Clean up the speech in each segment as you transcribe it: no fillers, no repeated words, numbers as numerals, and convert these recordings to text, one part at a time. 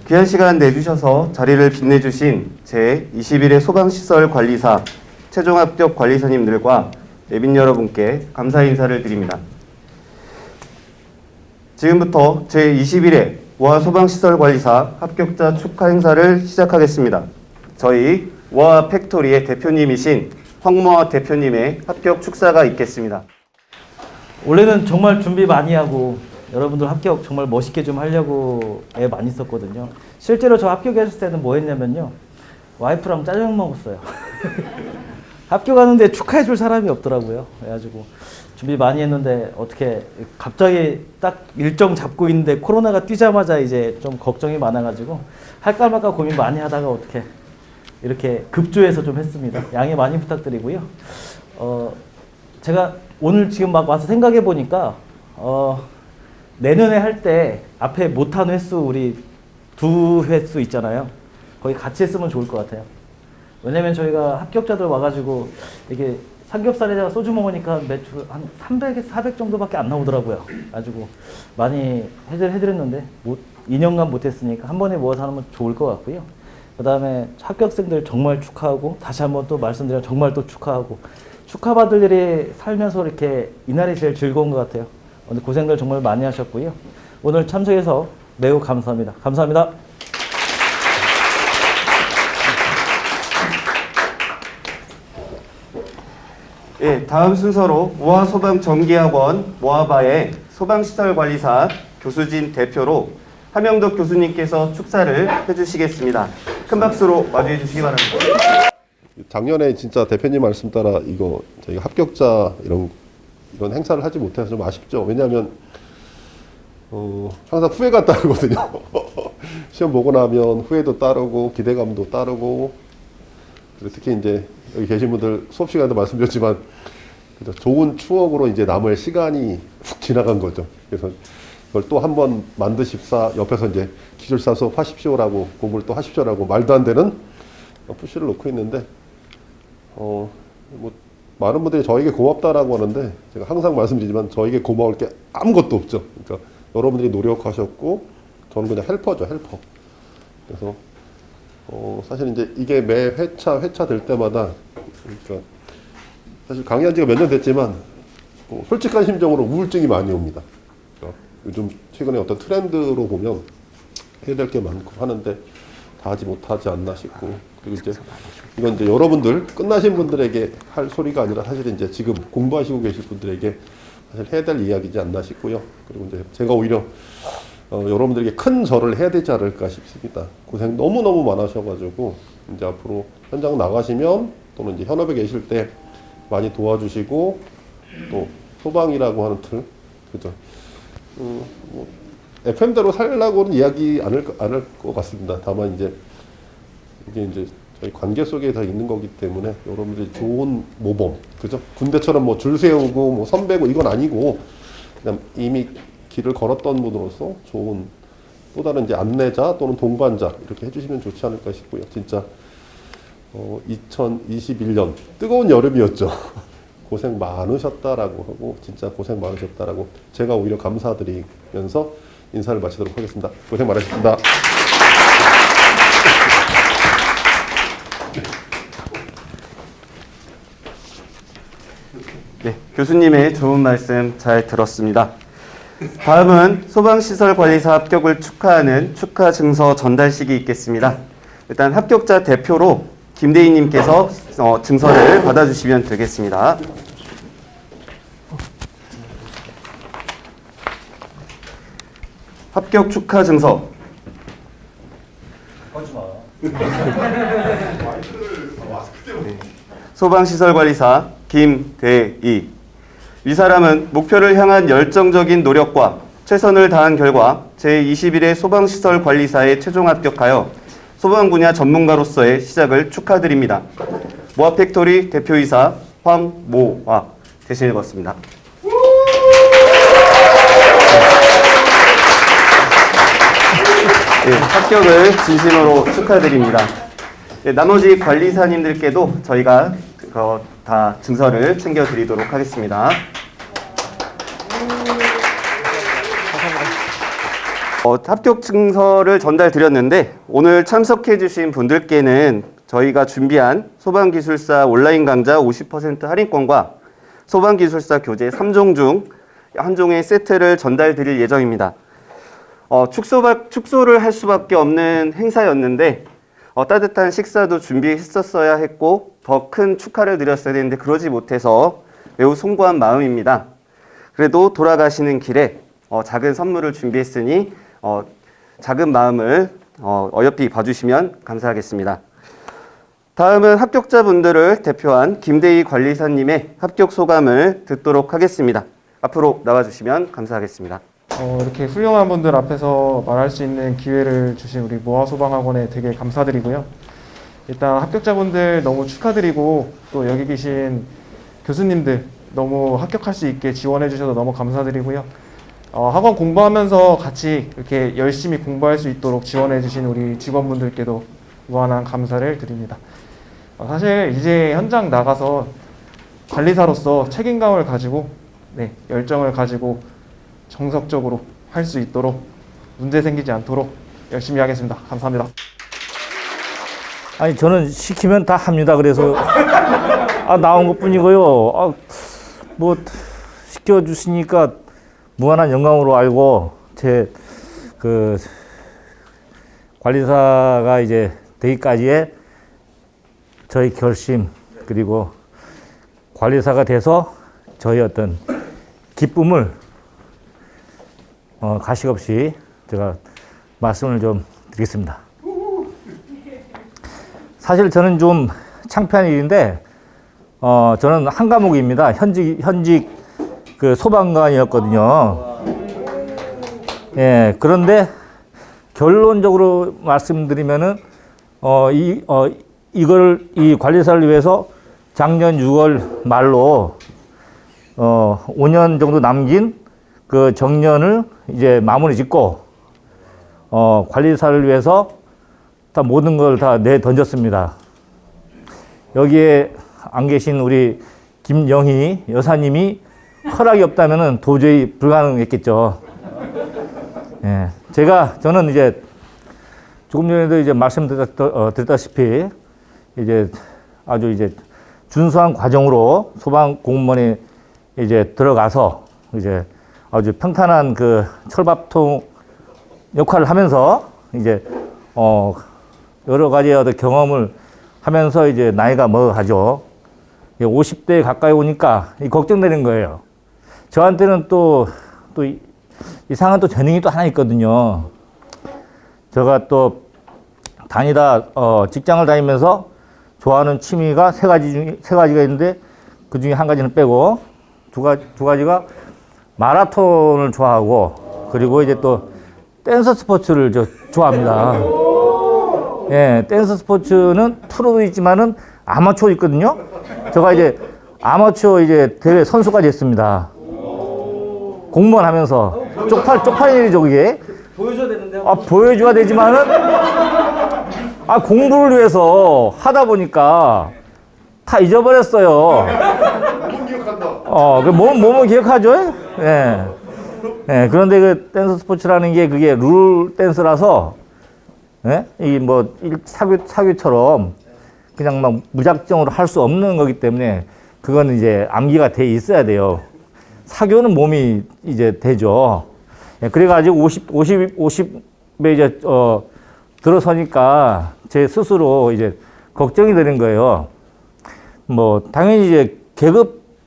귀한 시간 내주셔서 자리를 빛내주신 제21회 소방시설관리사 최종 합격 관리사님들과 내빈 여러분께 감사 인사를 드립니다. 지금부터 제21회 우아 소방시설관리사 합격자 축하 행사를 시작하겠습니다. 저희 우아 팩토리의 대표님이신 황모아 대표님의 합격 축사가 있겠습니다. 원래는 정말 준비 많이 하고 여러분들 합격 정말 멋있게 좀 하려고 애 많이 썼거든요. 실제로 저 합격했을 때는 뭐 했냐면요. 와이프랑 짜장 먹었어요. 합격하는데 축하해줄 사람이 없더라고요. 그래가지고 준비 많이 했는데 어떻게 갑자기 딱 일정 잡고 있는데 코로나가 뛰자마자 이제 좀 걱정이 많아가지고 할까 말까 고민 많이 하다가 어떻게 이렇게 급조해서 좀 했습니다. 양해 많이 부탁드리고요. 제가 오늘 지금 막 와서 생각해 보니까 내년에 할 때 앞에 못한 횟수 우리 2횟수 있잖아요. 거기 같이 했으면 좋을 것 같아요. 왜냐면 저희가 합격자들 와가지고 이게 삼겹살에다가 소주 먹으니까 매출 한 300에서 400 정도밖에 안 나오더라고요. 가지고 많이 해드렸는데 2년간 못했으니까 한 번에 모아서 하면 좋을 것 같고요. 그 다음에 합격생들 정말 축하하고 다시 한번 또 말씀드리면 정말 또 축하하고 축하받을 일이 살면서 이렇게 이날이 제일 즐거운 것 같아요. 오늘 고생들 정말 많이 하셨고요. 오늘 참석해서 매우 감사합니다. 감사합니다. 예, 다음 순서로 우아 소방정기학원 모아바의 소방시설관리사 교수진 대표로 하명덕 교수님께서 축사를 해주시겠습니다. 큰 박수로 맞이해 주시기 바랍니다. 작년에 진짜 대표님 말씀 따라 이거 저희가 합격자 이런 행사를 하지 못해서 좀 아쉽죠. 왜냐하면 항상 후회가 따르거든요. 시험 보고 나면 후회도 따르고 기대감도 따르고 그리고 특히 이제 여기 계신 분들 수업 시간에도 말씀드렸지만 좋은 추억으로 이제 남을 시간이 훅 지나간 거죠. 그래서 그걸 또 한 번 만드십사 옆에서 이제 기술사 수업 하십시오라고 공부를 또 하십시오라고 말도 안 되는 푸시를 놓고 있는데 뭐 많은 분들이 저에게 고맙다라고 하는데 제가 항상 말씀드리지만 저에게 고마울 게 아무것도 없죠. 그러니까 여러분들이 노력하셨고 저는 그냥 헬퍼죠, 헬퍼. 그래서 사실 이제 이게 매 회차 될 때마다 그러니까 사실 강의한 지가 몇 년 됐지만 솔직한 심정으로 우울증이 많이 옵니다. 그러니까 요즘 최근에 어떤 트렌드로 보면 해야 될 게 많고 하는데 다 하지 못하지 않나 싶고 그리고 이제 이건 이제 여러분들 끝나신 분들에게 할 소리가 아니라 사실 이제 지금 공부하시고 계실 분들에게 사실 해야 될 이야기지 않나 싶고요. 그리고 이제 제가 오히려 여러분들에게 큰 절을 해야 되지 않을까 싶습니다. 고생 너무너무 많으셔가지고 이제 앞으로 현장 나가시면 또는 이제 현업에 계실 때 많이 도와주시고 또 소방이라고 하는 틀 그죠? 뭐 FM대로 살려고는 이야기 안 할 것 같습니다. 다만 이제 이게 이제 저희 관계 속에 다 있는 거기 때문에 여러분들이 좋은 모범, 그죠? 군대처럼 뭐 줄 세우고 뭐 선배고 이건 아니고 그냥 이미 길을 걸었던 분으로서 좋은 또 다른 이제 안내자 또는 동반자 이렇게 해주시면 좋지 않을까 싶고요. 진짜 2021년 뜨거운 여름이었죠. 고생 많으셨다라고 하고 진짜 고생 많으셨다라고 제가 오히려 감사드리면서 인사를 마치도록 하겠습니다. 고생 많으셨습니다. 네, 교수님의 좋은 말씀 잘 들었습니다. 다음은 소방시설관리사 합격을 축하하는 축하 증서 전달식이 있겠습니다. 일단 합격자 대표로 김대희님께서 증서를 받아주시면 되겠습니다. 합격 축하 증서. 네. 소방시설관리사 김대희. 이 사람은 목표를 향한 열정적인 노력과 최선을 다한 결과 제21회 소방시설관리사에 최종 합격하여 소방 분야 전문가로서의 시작을 축하드립니다. 모아 팩토리 대표이사 황모아 대신 읽었습니다. 네, 합격을 진심으로 축하드립니다. 네, 나머지 관리사님들께도 저희가 다 증서를 챙겨드리도록 하겠습니다. 합격 증서를 전달 드렸는데 오늘 참석해 주신 분들께는 저희가 준비한 소방기술사 온라인 강좌 50% 할인권과 소방기술사 교재 3종 중 한 종의 세트를 전달 드릴 예정입니다. 축소를 할 수밖에 없는 행사였는데 따뜻한 식사도 준비했었어야 했고 더 큰 축하를 드렸어야 되는데 그러지 못해서 매우 송구한 마음입니다. 그래도 돌아가시는 길에 작은 선물을 준비했으니 작은 마음을 어여삐 봐주시면 감사하겠습니다. 다음은 합격자분들을 대표한 김대희 관리사님의 합격 소감을 듣도록 하겠습니다. 앞으로 나와주시면 감사하겠습니다. 이렇게 훌륭한 분들 앞에서 말할 수 있는 기회를 주신 우리 모아소방학원에 되게 감사드리고요. 일단 합격자분들 너무 축하드리고 또 여기 계신 교수님들 너무 합격할 수 있게 지원해 주셔서 너무 감사드리고요. 학원 공부하면서 같이 이렇게 열심히 공부할 수 있도록 지원해 주신 우리 직원분들께도 무한한 감사를 드립니다. 사실 이제 현장 나가서 관리사로서 책임감을 가지고 열정을 가지고 정석적으로 할 수 있도록 문제 생기지 않도록 열심히 하겠습니다. 감사합니다. 아니 저는 시키면 다 합니다. 그래서 나온 것뿐이고요. 뭐 시켜주시니까 무한한 영광으로 알고 제 그 관리사가 이제 되기까지의 저희 결심 그리고 관리사가 돼서 저희 어떤 기쁨을 가식 없이 제가 말씀을 좀 드리겠습니다. 사실 저는 좀 창피한 일인데 저는 한 과목입니다. 현직 그 소방관이었거든요. 예, 그런데 결론적으로 말씀드리면은 이 관리사를 위해서 작년 6월 말로 5년 정도 남긴 그 정년을 이제 마무리 짓고 관리사를 위해서 다 모든 걸 다 내 던졌습니다. 여기에 안 계신 우리 김영희 여사님이 허락이 없다면은 도저히 불가능했겠죠. 예, 저는 이제 조금 전에도 이제 말씀드렸다시피 이제 아주 이제 준수한 과정으로 소방 공무원에 이제 들어가서 이제 아주 평탄한 그 철밥통 역할을 하면서 이제 여러 가지 어떤 경험을 하면서 이제 나이가 먹어가죠. 50대 가까이 오니까 걱정되는 거예요. 저한테는 또 이상한 또 재능이 또 하나 있거든요. 제가 또 직장을 다니면서 좋아하는 취미가 세 가지가 있는데 그 중에 한 가지는 빼고 두 가지가 마라톤을 좋아하고 그리고 이제 또 댄서 스포츠를 좋아합니다. 예, 댄서 스포츠는 프로도 있지만은 아마추어 있거든요. 제가 이제 아마추어 이제 대회 선수까지 했습니다. 공무원 하면서 쪽팔린 일이죠, 그게. 보여줘야 되는데. 보여줘야 되지만은 공부를 위해서 하다 보니까 다 잊어버렸어요. 몸은 기억하죠? 예. 예, 그런데 그 댄스 스포츠라는 게 그게 룰 댄스라서, 예? 사교처럼 그냥 막 무작정으로 할 수 없는 거기 때문에 그거는 이제 암기가 돼 있어야 돼요. 사교는 몸이 이제 되죠. 예, 그래가지고 50에 이제, 들어서니까 제 스스로 이제 걱정이 되는 거예요. 당연히 이제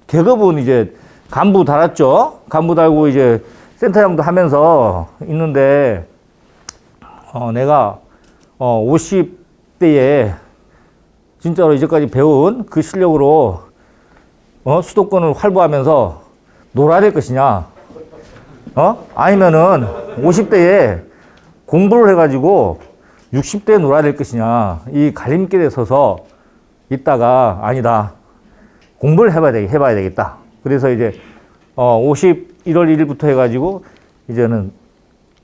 계급은 이제 간부 달았죠. 간부 달고 이제 센터장도 하면서 있는데, 내가, 50대에 진짜로 이제까지 배운 그 실력으로, 수도권을 활보하면서 놀아야 될 것이냐. 아니면은 50대에 공부를 해가지고 60대에 놀아야 될 것이냐. 이 갈림길에 서서 있다가 아니다. 공부를 해봐야 되겠다. 그래서 이제 1월 1일부터 해가지고 이제는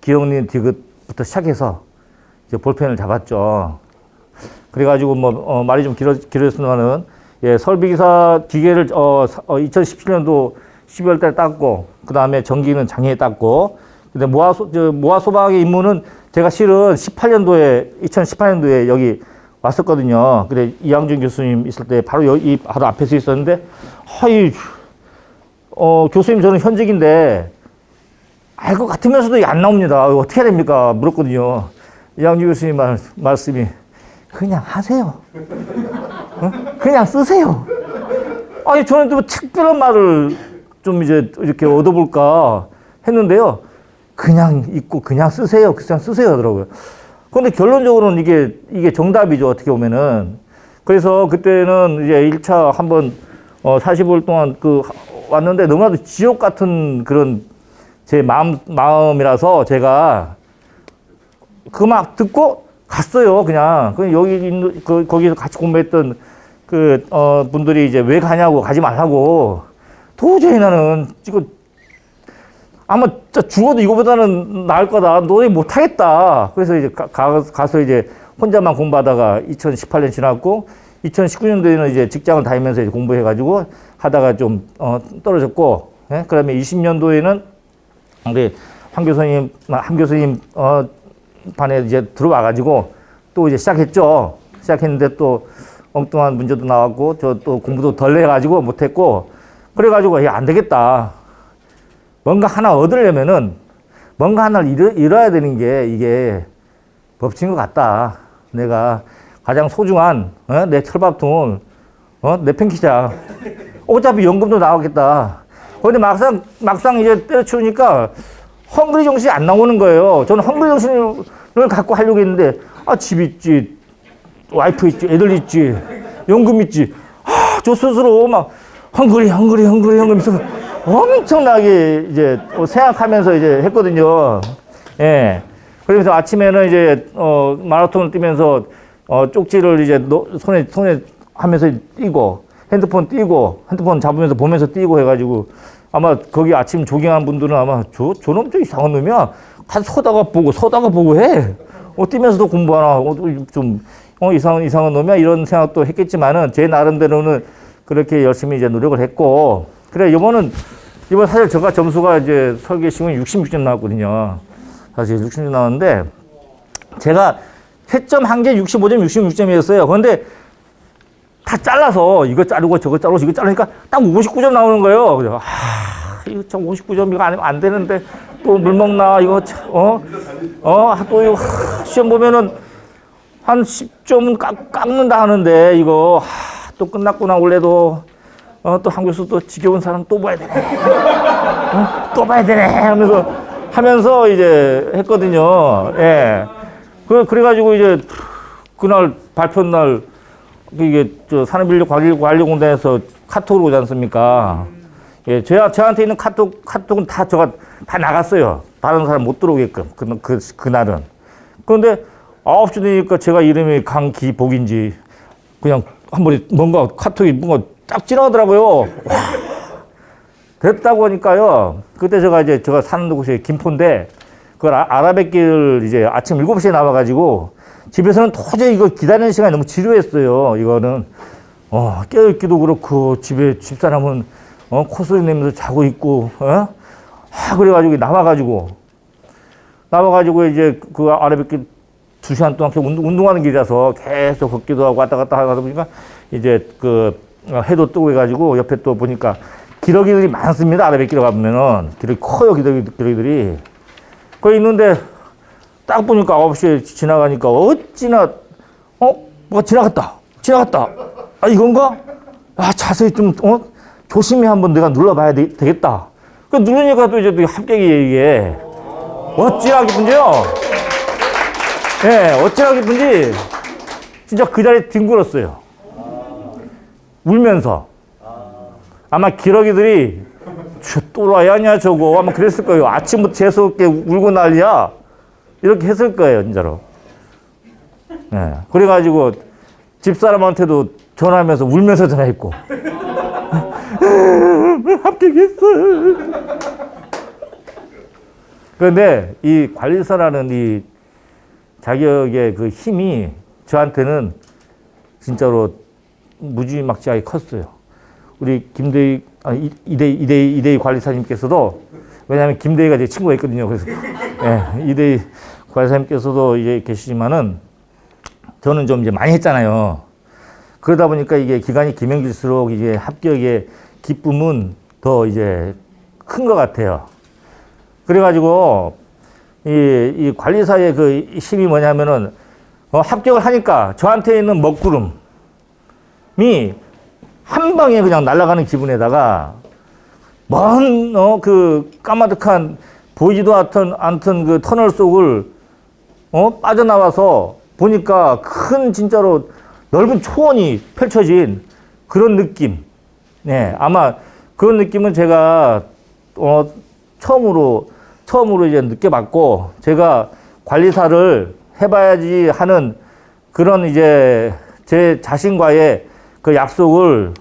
기억력 디귿부터 시작해서 이제 볼펜을 잡았죠. 그래가지고 말이 좀 길어졌으면은 예, 설비기사 기계를 2017년도 12월 달에 땄고 그 다음에 전기는 작년에 땄고 근데 모아 소방의 임무는 제가 실은 2018년도에 여기 왔었거든요. 근데 이양준 교수님 있을 때 바로 여기 바로 앞에서 있었는데, 교수님 저는 현직인데 알 것 같으면서도 안 나옵니다. 어떻게 해야 됩니까? 물었거든요. 이양준 교수님 말씀이 그냥 하세요. 그냥 쓰세요. 아니 저는 좀 특별한 말을 좀 이제 이렇게 얻어볼까 했는데요. 그냥 읽고 그냥 쓰세요. 그냥 쓰세요 하더라고요. 그런데 결론적으로는 이게 정답이죠. 어떻게 보면은. 그래서 그때는 이제 1차 한번 45일 동안 왔는데 너무나도 지옥 같은 그런 제 마음이라서 제가 막 듣고 갔어요. 그냥. 여기 거기서 같이 공부했던 분들이 이제 왜 가냐고, 가지 말라고. 도저히 나는 지금 아마 죽어도 이거보다는 나을 거다. 너희 못하겠다. 그래서 이제 가서 이제 혼자만 공부하다가 2018년 지났고 2019년도에는 이제 직장을 다니면서 이제 공부해가지고 하다가 좀 떨어졌고, 예? 그다음에 20년도에는 우리 한 교수님 반에 이제 들어와가지고 또 이제 시작했죠. 시작했는데 또 엉뚱한 문제도 나왔고 저 또 공부도 덜 해가지고 못했고, 그래가지고 안 되겠다. 뭔가 하나 얻으려면은 뭔가 하나를 잃어야 되는 게 이게 법칙인 것 같다. 내가 가장 소중한 내 철밥통을 내 팽키자. 어차피 연금도 나오겠다. 그런데 막상 이제 때려치우니까 헝그리 정신이 안 나오는 거예요. 저는 헝그리 정신을 갖고 하려고 했는데 집 있지, 와이프 있지, 애들 있지, 연금 있지. 저 스스로 막 헝그리 하면서 엄청나게 이제 생각하면서 이제 했거든요. 예. 그러면서 아침에는 이제 마라톤을 뛰면서 쪽지를 이제 손에 하면서 뛰고, 핸드폰 잡으면서 보면서 뛰고 해가지고, 아마 거기 아침 조깅한 분들은 아마 저놈 좀 이상한 놈이야. 서다가 보고 해. 뛰면서도 공부하나. 좀 이상한 놈이야. 이런 생각도 했겠지만은 제 나름대로는 그렇게 열심히 이제 노력을 했고, 그래 이번 사실 제가 점수가 이제 설계 시험이 66점 나왔거든요. 사실 66점 나왔는데 제가 채점 한 개 65점, 66점이었어요. 그런데 다 잘라서 이거 자르고 저거 자르고 이거 자르니까 딱 59점 나오는 거예요. 그래서 이거 참 59점 이거 안 되는데 또 물 먹나 이거 또 시험 보면은 한 10점 깎는다 하는데 이거 또 끝났구나. 원래도 또 한 교수 또 지겨운 사람 또 봐야 되네. 또 봐야 되네 하면서 이제 했거든요. 예. 그래가지고 이제 그날 발표 날 이게 산업인력관리공단에서 카톡으로 오지 않습니까? 예, 저한테 있는 카톡은 다 다 나갔어요. 다른 사람 못 들어오게끔 그날은. 그런데 9시 되니까 제가 이름이 강기복인지 그냥 한 번에 카톡이 뭔가 딱 지나가더라고요. 와, 됐다고 하니까요. 그때 제가 사는 곳이 김포인데, 그걸 아라뱃길 이제 아침 7시에 나와가지고, 집에서는 도저히 이거 기다리는 시간이 너무 지루했어요. 이거는. 깨어있기도 그렇고, 집사람은, 콧소리 내면서 자고 있고, 그래가지고 나와가지고 이제 그 아라뱃길 2시간 동안 운동하는 길이라서 계속 걷기도 하고 왔다 갔다 하다 보니까 이제 해도 뜨고 해가지고 옆에 또 보니까 기러기들이 많습니다. 아라뱃길에 가보면은. 길이 커요, 기러기들이. 거기 있는데 딱 보니까 9시에 지나가니까 어찌나, 뭐가 지나갔다. 이건가? 자세히 좀, 조심히 한번 내가 눌러봐야 되겠다. 누르니까 또 이제 합격이에요, 이게. 어찌나 기쁜지요? 예, 어찌나 기쁜지, 진짜 그 자리에 뒹굴었어요. 울면서. 아마 기러기들이, 또라이 아니야, 저거. 아마 그랬을 거예요. 아침부터 재수없게 울고 난리야. 이렇게 했을 거예요, 진짜로. 예. 그래가지고, 집사람한테도 전화하면서 울면서 전화했고. 합격했어. 그런데 이 관리사라는 이 자격의 그 힘이 저한테는 진짜로 무지막지하게 컸어요. 우리 이대희 관리사님께서도 왜냐하면 김대희가 제 친구가 있거든요. 그래서 예, 이대희 관사님께서도 이제 계시지만은 저는 좀 이제 많이 했잖아요. 그러다 보니까 이게 기간이 길면길수록 이게 합격의 기쁨은 더 이제 큰 것 같아요. 그래가지고 이 관리사의 그 힘이 뭐냐면은 합격을 하니까 저한테 있는 먹구름이 한 방에 그냥 날아가는 기분에다가 먼 그 까마득한 보이지도 않던 그 터널 속을 빠져나와서 보니까 큰 진짜로 넓은 초원이 펼쳐진 그런 느낌. 네, 아마 그런 느낌은 제가 처음으로 이제 느껴봤고, 제가 관리사를 해봐야지 하는 그런 이제 제 자신과의 그 약속을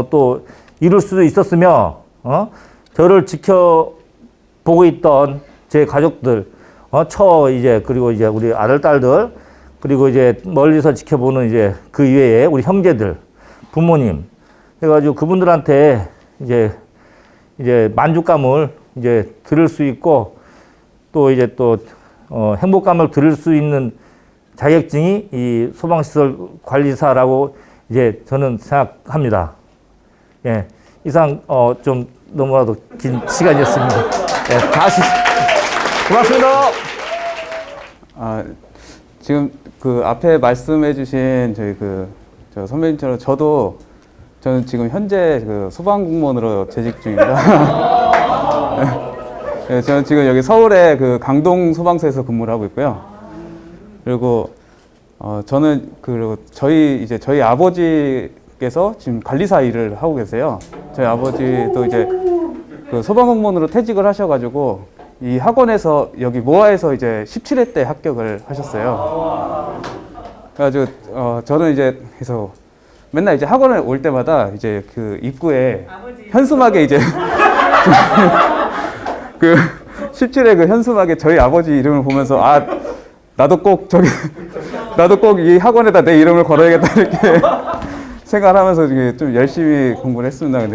또 이룰 수도 있었으며, 저를 지켜보고 있던 제 가족들, 그리고 이제 우리 아들, 딸들, 그리고 이제 멀리서 지켜보는 이제 그 이외에 우리 형제들, 부모님, 해가지고 그분들한테 이제 만족감을 이제 들을 수 있고, 또 이제 또 행복감을 들을 수 있는 자격증이 이 소방시설 관리사라고 이제 저는 생각합니다. 예, 이상 좀 너무나도 긴 시간이었습니다. 예, 다시 고맙습니다. 지금 그 앞에 말씀해주신 저 선배님처럼 저는 지금 현재 그 소방 공무원으로 재직 중입니다. 네, 저는 지금 여기 서울의 그 강동 소방서에서 근무를 하고 있고요. 그리고 저는 그리고 저희 아버지께서 지금 관리사 일을 하고 계세요. 저희 아버지도 이제 그 소방 공무원으로 퇴직을 하셔가지고 이 학원에서 여기 모아에서 이제 17회 때 합격을 하셨어요. 그래가지고 저는 이제 그래서 맨날 이제 학원에 올 때마다 이제 그 입구에 현수막에 이제 그 17회 그 현수막에 저희 아버지 이름을 보면서 나도 꼭 이 학원에다 내 이름을 걸어야겠다 이렇게 생각을 하면서 좀 열심히 공부를 했습니다.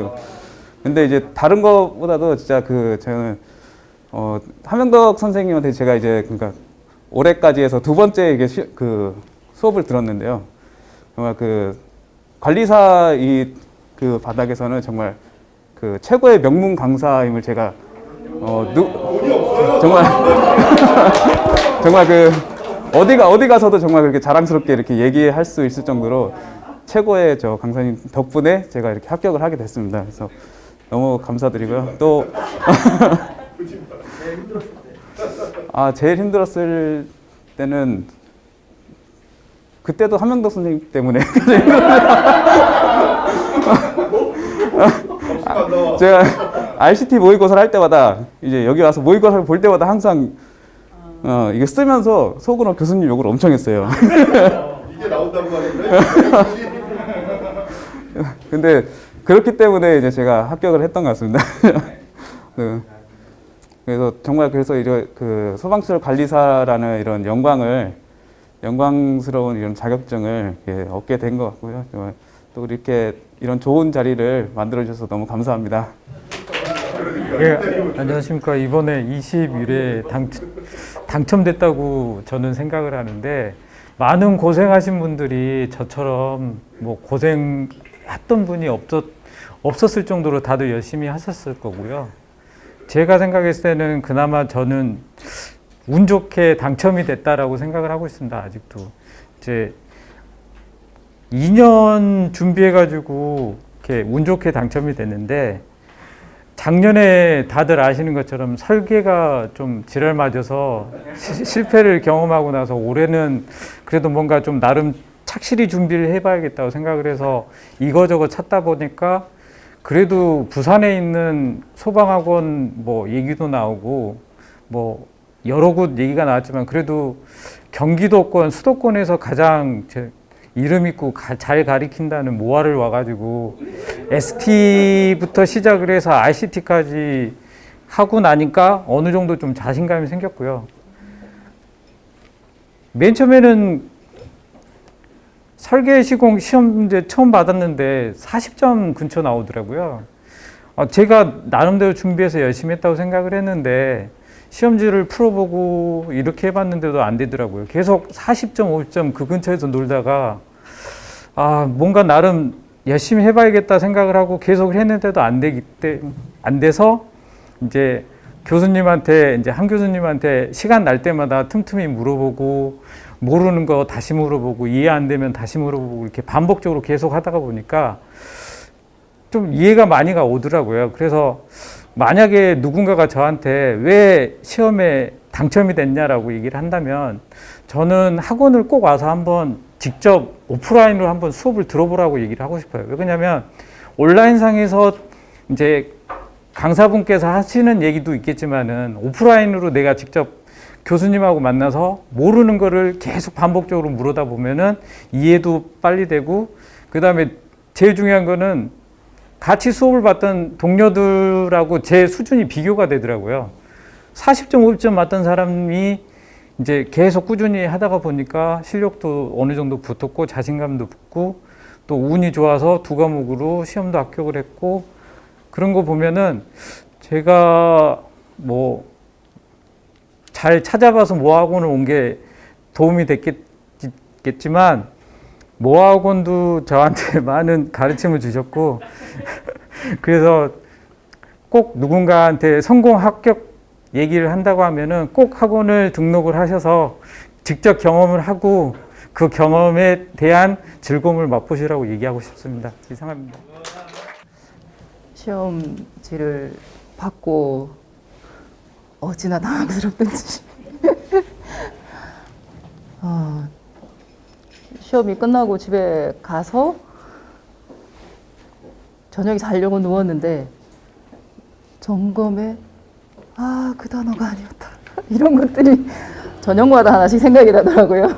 근데 이제 다른 것보다도 진짜 저는 함영덕 선생님한테 제가 이제 그러니까 올해까지 해서 두 번째 이게 그 수업을 들었는데요. 정말 그 관리사 그 바닥에서는 정말 그 최고의 명문 강사임을 제가 정말 정말 그 어디 가서도 정말 그렇게 자랑스럽게 이렇게 얘기할 수 있을 정도로 최고의 저 강사님 덕분에 제가 이렇게 합격을 하게 됐습니다. 그래서 너무 감사드리고요. 또 제일 힘들었을 때는 그때도 함영덕 선생님 때문에 제가 RCT 모의고사를 할 때마다 이제 여기 와서 모의고사를 볼 때마다 항상 이게 쓰면서 속으로 교수님 욕을 엄청 했어요. 이게 나온다고 하는데. 근데 그렇기 때문에 이제 제가 합격을 했던 것 같습니다. 그래서 정말 그 소방시설 관리사라는 이런 영광스러운 이런 자격증을 얻게 된 것 같고요. 또 이렇게 이런 좋은 자리를 만들어 주셔서 너무 감사합니다. 예, 안녕하십니까. 이번에 21회 당첨됐다고 저는 생각을 하는데, 많은 고생하신 분들이 저처럼 뭐 고생했던 분이 없었을 정도로 다들 열심히 하셨을 거고요. 제가 생각했을 때는 그나마 저는 운 좋게 당첨이 됐다라고 생각을 하고 있습니다. 아직도 이제 2년 준비해가지고 이렇게 운 좋게 당첨이 됐는데, 작년에 다들 아시는 것처럼 설계가 좀 지랄 맞아서 실패를 경험하고 나서 올해는 그래도 뭔가 좀 나름 착실히 준비를 해봐야겠다고 생각을 해서 이거저거 찾다 보니까 그래도 부산에 있는 소방학원 뭐 얘기도 나오고 뭐 여러 곳 얘기가 나왔지만, 그래도 경기도권, 수도권에서 가장 이름 있고 잘 가리킨다는 모아를 와가지고 ST부터 시작을 해서 ICT까지 하고 나니까 어느 정도 좀 자신감이 생겼고요. 맨 처음에는 설계 시공 시험 문제 처음 받았는데 40점 근처 나오더라고요. 제가 나름대로 준비해서 열심히 했다고 생각을 했는데 시험지를 풀어보고 이렇게 해봤는데도 안 되더라고요. 계속 40점, 50점 그 근처에서 놀다가 뭔가 나름 열심히 해봐야겠다 생각을 하고 계속 했는데도 안 돼서 이제 교수님한테, 이제 한 교수님한테 시간 날 때마다 틈틈이 물어보고, 모르는 거 다시 물어보고, 이해 안 되면 다시 물어보고, 이렇게 반복적으로 계속 하다가 보니까 좀 이해가 많이가 오더라고요. 그래서 만약에 누군가가 저한테 왜 시험에 당첨이 됐냐라고 얘기를 한다면 저는 학원을 꼭 와서 한번 직접 오프라인으로 한번 수업을 들어보라고 얘기를 하고 싶어요. 왜냐하면 온라인상에서 이제 강사분께서 하시는 얘기도 있겠지만은 오프라인으로 내가 직접 교수님하고 만나서 모르는 거를 계속 반복적으로 물어다 보면은 이해도 빨리 되고, 그 다음에 제일 중요한 거는 같이 수업을 받던 동료들하고 제 수준이 비교가 되더라고요. 40점, 50점 맞던 사람이 이제 계속 꾸준히 하다가 보니까 실력도 어느 정도 붙었고 자신감도 붙고 또 운이 좋아서 두 과목으로 시험도 합격을 했고, 그런 거 보면은 제가 뭐 잘 찾아가서 모아학원을 온 게 도움이 됐겠지만 모아학원도 저한테 많은 가르침을 주셨고 그래서 꼭 누군가한테 성공 합격 얘기를 한다고 하면은 꼭 학원을 등록을 하셔서 직접 경험을 하고 그 경험에 대한 즐거움을 맛보시라고 얘기하고 싶습니다. 이상합니다. 시험지를 받고 어찌나 당황스럽던지 시험이 끝나고 집에 가서 저녁에 자려고 누웠는데 점검에 그 단어가 아니었다 이런 것들이 저녁마다 하나씩 생각이 나더라고요.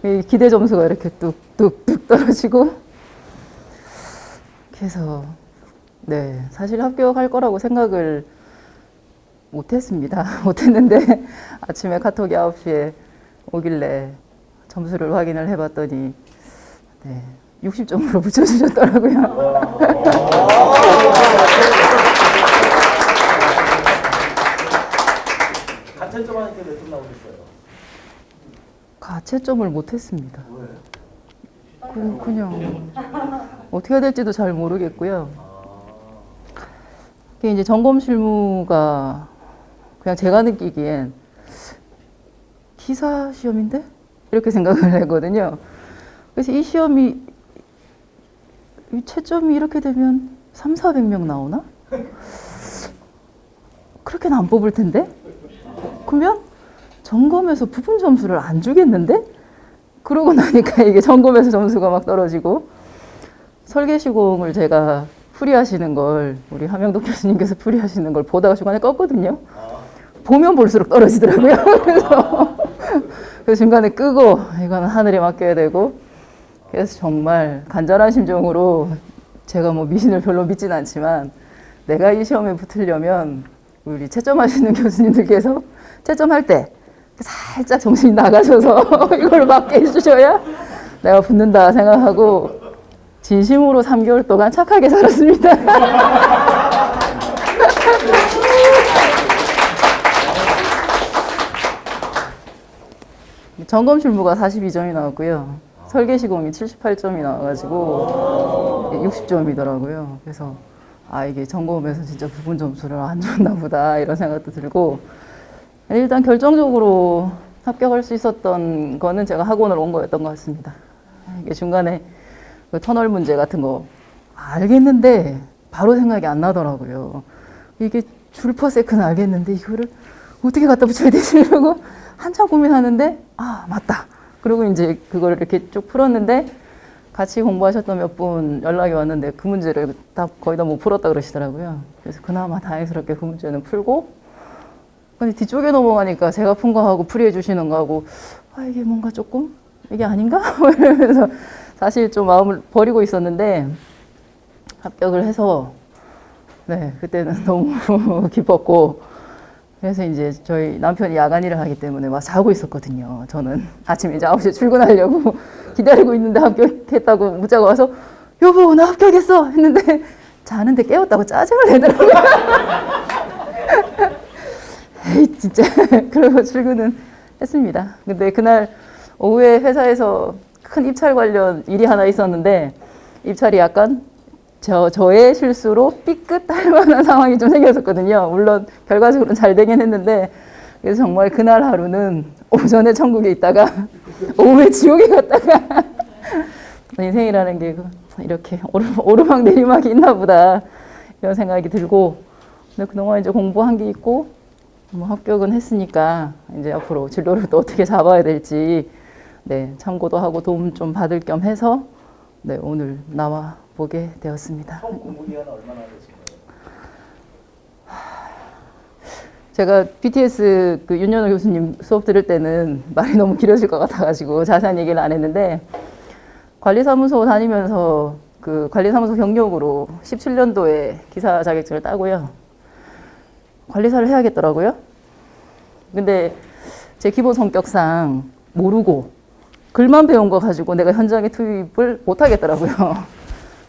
이 기대 점수가 이렇게 뚝뚝뚝 떨어지고, 그래서 네, 사실 합격할 거라고 생각을 못했는데 아침에 카톡이 9시에 오길래 점수를 확인을 해봤더니 네, 60점으로 붙여주셨더라고요. 가채점 하니까 몇 점 나오셨어요? 가채점을 못했습니다. 그냥 어떻게 해야 될지도 잘 모르겠고요. 이게 이제 점검 실무가 그냥 제가 느끼기엔 기사 시험인데? 이렇게 생각을 했거든요. 그래서 이 시험이 이 채점이 이렇게 되면 300~400명 나오나? 그렇게는 안 뽑을 텐데? 그러면 점검에서 부분 점수를 안 주겠는데? 그러고 나니까 이게 점검에서 점수가 막 떨어지고, 설계 시공을 제가 풀이하시는 걸 우리 함영덕 교수님께서 풀이하시는 걸 보다가 중간에 껐거든요. 보면 볼수록 떨어지더라고요. 그래서 중간에 끄고 이거는 하늘에 맡겨야 되고, 그래서 정말 간절한 심정으로 제가 뭐 미신을 별로 믿진 않지만 내가 이 시험에 붙으려면 우리 채점하시는 교수님들께서 채점할 때 살짝 정신이 나가셔서 이걸 맞게 해주셔야 내가 붙는다 생각하고 진심으로 3개월 동안 착하게 살았습니다. 점검 실무가 42점이 나왔고요. 설계 시공이 78점이 나와가지고 60점이더라고요. 그래서 이게 점검에서 진짜 부분 점수를 안 줬나 보다 이런 생각도 들고, 일단 결정적으로 합격할 수 있었던 거는 제가 학원을 온 거였던 것 같습니다. 이게 중간에 그 터널 문제 같은 거 알겠는데 바로 생각이 안 나더라고요. 이게 줄퍼세크는 알겠는데 이거를 어떻게 갖다 붙여야 되지? 이러고 한참 고민하는데 맞다. 그리고 이제 그걸 이렇게 쭉 풀었는데 같이 공부하셨던 몇 분 연락이 왔는데 그 문제를 다 거의 다 못 풀었다 그러시더라고요. 그래서 그나마 다행스럽게 그 문제는 풀고, 근데 뒤쪽에 넘어가니까 제가 푼 거하고 풀이해 주시는 거하고 이게 뭔가 조금 이게 아닌가? 이러면서 사실 좀 마음을 버리고 있었는데 합격을 해서 네, 그때는 너무 기뻤고, 그래서 이제 저희 남편이 야간 일을 하기 때문에 막 자고 있었거든요. 저는 아침에 이제 9시에 출근하려고 기다리고 있는데 합격했다고 문자가 와서 여보 나 합격했어 했는데 자는데 깨웠다고 짜증을 내더라고요. 에이, 진짜. 그러고 출근은 했습니다. 근데 그날 오후에 회사에서 큰 입찰 관련 일이 하나 있었는데 입찰이 약간 저의 실수로 삐끗할 만한 상황이 좀 생겼었거든요. 물론 결과적으로는 잘 되긴 했는데 그래서 정말 그날 하루는 오전에 천국에 있다가 오후에 지옥에 갔다가 인생이라는 게 이렇게 오르막 내리막이 있나 보다 이런 생각이 들고 근데 그동안 이제 공부한 게 있고 뭐 합격은 했으니까 이제 앞으로 진로를 또 어떻게 잡아야 될지 네, 참고도 하고 도움 좀 받을 겸 해서 네, 오늘 나와 보게 되었습니다. 처음 공부 기간은 얼마나 되신 거예요? 제가 BTS 그 윤연호 교수님 수업 들을 때는 말이 너무 길어질 것 같아가지고 자세한 얘기를 안 했는데 관리사무소 다니면서 그 관리사무소 경력으로 17년도에 기사 자격증을 따고요. 관리사를 해야겠더라고요. 근데 제 기본 성격상 모르고 글만 배운 거 가지고 내가 현장에 투입을 못 하겠더라고요.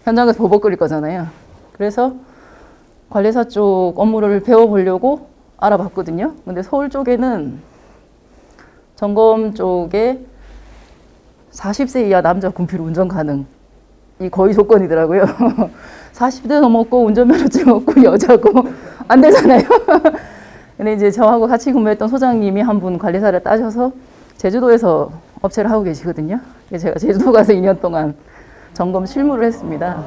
현장에서 버벅거릴 거잖아요. 그래서 관리사 쪽 업무를 배워보려고 알아봤거든요. 근데 서울 쪽에는 점검 쪽에 40세 이하 남자 군필 운전 가능. 이 거의 조건이더라고요. 40대 넘었고 운전면허증 없고 여자고 안 되잖아요. 근데 이제 저하고 같이 근무했던 소장님이 한 분 관리사를 따셔서 제주도에서 업체를 하고 계시거든요. 그래서 제가 제주도 가서 2년 동안 점검 실무를 했습니다.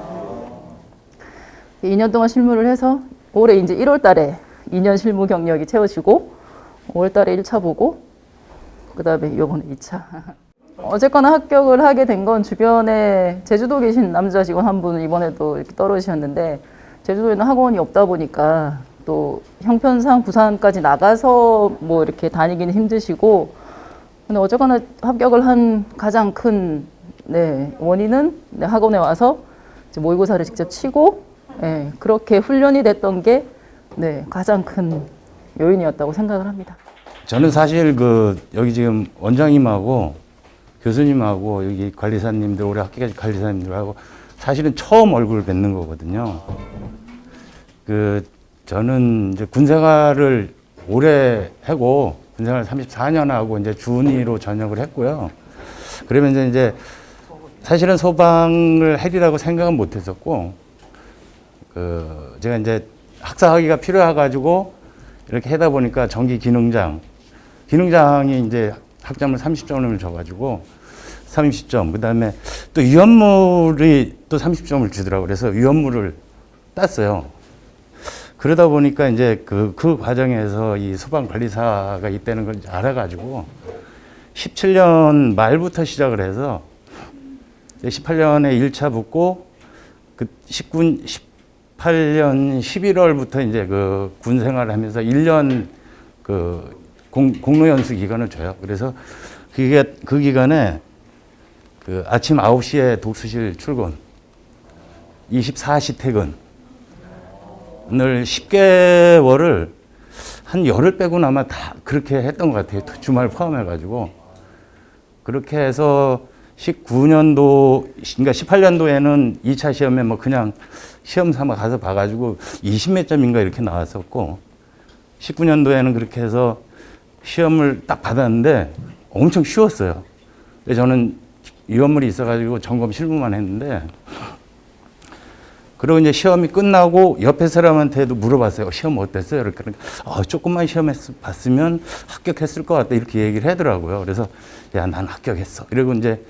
2년 동안 실무를 해서 올해 이제 1월 달에 2년 실무 경력이 채워지고 5월 달에 1차 보고 그 다음에 이번에 2차. 어쨌거나 합격을 하게 된 건 주변에 제주도 계신 남자 직원 한 분은 이번에도 이렇게 떨어지셨는데 제주도에는 학원이 없다 보니까 또 형편상 부산까지 나가서 뭐 이렇게 다니기는 힘드시고 근데 어쨌거나 합격을 한 가장 큰 네, 원인은 네, 학원에 와서 이제 모의고사를 직접 치고 네, 그렇게 훈련이 됐던 게 네, 가장 큰 요인이었다고 생각을 합니다. 저는 사실 여기 지금 원장님하고 교수님하고 여기 관리사님들 올해 학기까지 관리사님들하고 사실은 처음 얼굴 뵙는 거거든요. 저는 이제 군생활을 오래 하고 군생활 34년 하고 이제 준이로 전역을 했고요. 그러면서 이제 사실은 소방을 하리라고 생각은 못 했었고 제가 이제 학사학위가 필요해가지고 이렇게 하다 보니까 전기 기능장이 이제 학점을 30점을 줘가지고 30점, 그 다음에 또 위험물이 또 30점을 주더라고요. 그래서 위험물을 땄어요. 그러다 보니까 이제 그 과정에서 이 소방관리사가 있다는 걸 알아가지고 17년 말부터 시작을 해서 18년에 1차 붙고 18년 11월부터 이제 군 생활을 하면서 1년 공로연수 기간을 줘요. 그래서 그 기간에 아침 9시에 독수실 출근, 24시 퇴근을 10개월을 한 열흘 빼고는 아마 다 그렇게 했던 것 같아요. 주말 포함해가지고. 그렇게 해서 19년도, 그러니까 18년도에는 2차 시험에 뭐 그냥 시험 삼아 가서 봐가지고 20몇 점인가 이렇게 나왔었고, 19년도에는 그렇게 해서 시험을 딱 받았는데 엄청 쉬웠어요. 근데 저는 위험물이 있어가지고 점검 실무만 했는데, 그리고 이제 시험이 끝나고 옆에 사람한테도 물어봤어요. 시험 어땠어요? 이렇게. 조금만 시험 봤으면 합격했을 것 같다. 이렇게 얘기를 하더라고요. 그래서, 야, 난 합격했어. 이러고 이제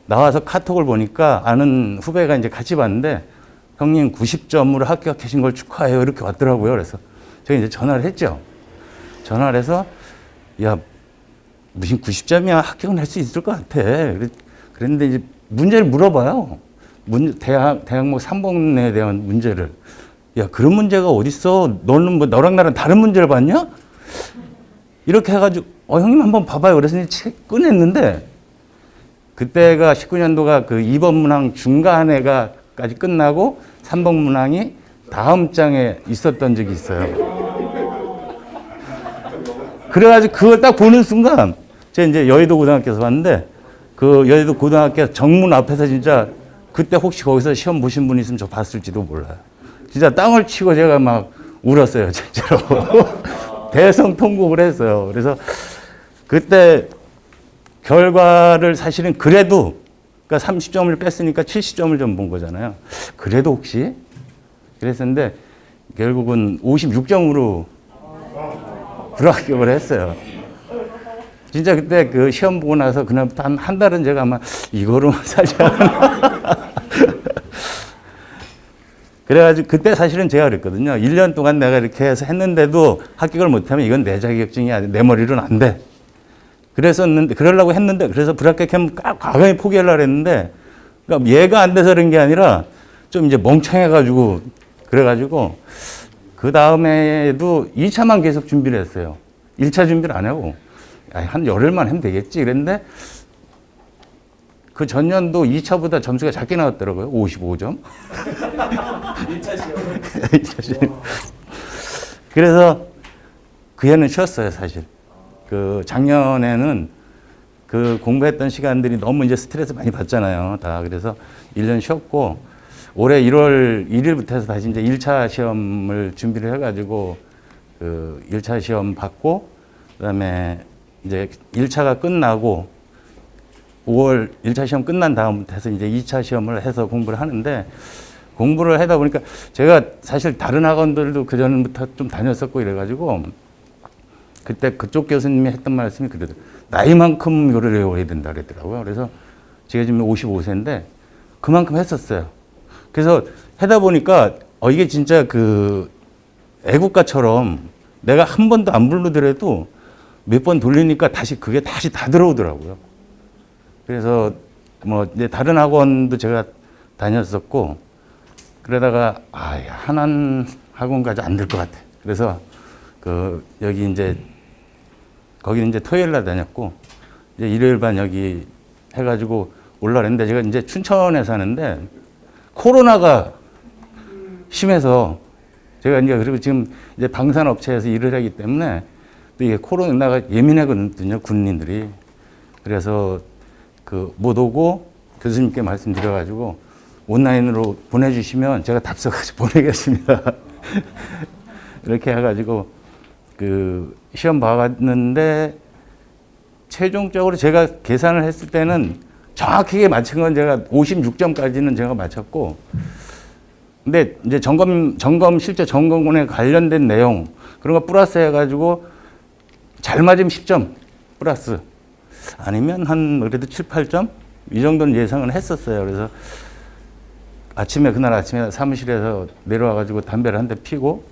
나와서 카톡을 보니까 아는 후배가 이제 같이 봤는데, 형님 90점으로 합격하신 걸 축하해요. 이렇게 왔더라고요. 그래서 제가 이제 전화를 했죠. 전화를 해서, 야, 무슨 90점이야. 합격은 할 수 있을 것 같아. 그랬는데 이제 문제를 물어봐요. 대학목 3번에 대한 문제를. 야, 그런 문제가 어딨어? 너는 뭐 너랑 나랑 다른 문제를 봤냐? 이렇게 해가지고 형님 한번 봐봐요. 그래서 책 꺼냈는데 그때가 19년도가 그 2번 문항 중간에까지 끝나고 3번 문항이 다음 장에 있었던 적이 있어요. 그래가지고 그걸 딱 보는 순간 제가 이제 여의도 고등학교에서 봤는데 그 여의도 고등학교 정문 앞에서 진짜 그때 혹시 거기서 시험 보신 분 있으면 저 봤을지도 몰라요. 진짜 땅을 치고 제가 막 울었어요, 진짜로. 대성통곡을 했어요. 그래서 그때 결과를 사실은 그래도, 그러니까 30점을 뺐으니까 70점을 좀 본 거잖아요. 그래도 혹시? 그랬었는데 결국은 56점으로 불합격을 했어요. 진짜 그때 그 시험 보고 나서 그날부터 한 달은 제가 아마 이거로만 살지 않았나. 그래가지고 그때 사실은 제가 그랬거든요. 1년 동안 내가 이렇게 해서 했는데도 합격을 못하면 이건 내 자격증이 아니야. 내 머리로는 안 돼. 그랬었는데, 그러려고 했는데, 그래서 불합격하면 과감히 포기하려고 했는데, 그러니까 얘가 안 돼서 그런 게 아니라 좀 이제 멍청해가지고, 그래가지고, 그 다음에도 2차만 계속 준비를 했어요. 1차 준비를 안 하고, 한 열흘만 하면 되겠지. 그랬는데, 그 전년도 2차보다 점수가 작게 나왔더라고요. 55점. 1차 시험. 그래서 그 해는 쉬었어요, 사실. 그 작년에는 그 공부했던 시간들이 너무 이제 스트레스 많이 받잖아요. 다. 그래서 1년 쉬었고, 올해 1월 1일부터 해서 다시 이제 1차 시험을 준비를 해가지고, 그 1차 시험 받고, 그 다음에 이제 1차가 끝나고, 5월 1차 시험 끝난 다음부터 해서 이제 2차 시험을 해서 공부를 하는데, 공부를 하다 보니까 제가 사실 다른 학원들도 그전부터 좀 다녔었고 이래가지고, 그때 그쪽 교수님이 했던 말씀이 그래도 나이만큼 이거를 외워야 된다 그랬더라고요. 그래서 제가 지금 55세인데 그만큼 했었어요. 그래서 하다 보니까 이게 진짜 그 애국가처럼 내가 한 번도 안 부르더라도 몇 번 돌리니까 그게 다시 다 들어오더라고요. 그래서 뭐 이제 다른 학원도 제가 다녔었고 그러다가 한한 학원까지 안 될 것 같아. 그래서 그 여기 이제 거기는 이제 토요일 날 다녔고 이제 일요일 반 여기 해가지고 올라왔는데 제가 이제 춘천에 사는데 코로나가 심해서 제가 이제 그리고 지금 이제 방산업체에서 일을 하기 때문에 또 이게 코로나가 예민하거든요, 군인들이. 그래서 그 못 오고 교수님께 말씀드려가지고 온라인으로 보내주시면 제가 답서까지 보내겠습니다. 이렇게 해가지고 그 시험 봐봤는데 최종적으로 제가 계산을 했을 때는 정확하게 맞춘 건 제가 56점까지는 제가 맞췄고 근데 이제 실제 점검에 관련된 내용 그런 거 플러스 해가지고 잘 맞으면 10점 플러스 아니면 한 그래도 7, 8점 이 정도는 예상을 했었어요. 그래서 그날 아침에 사무실에서 내려와가지고 담배를 한 대 피고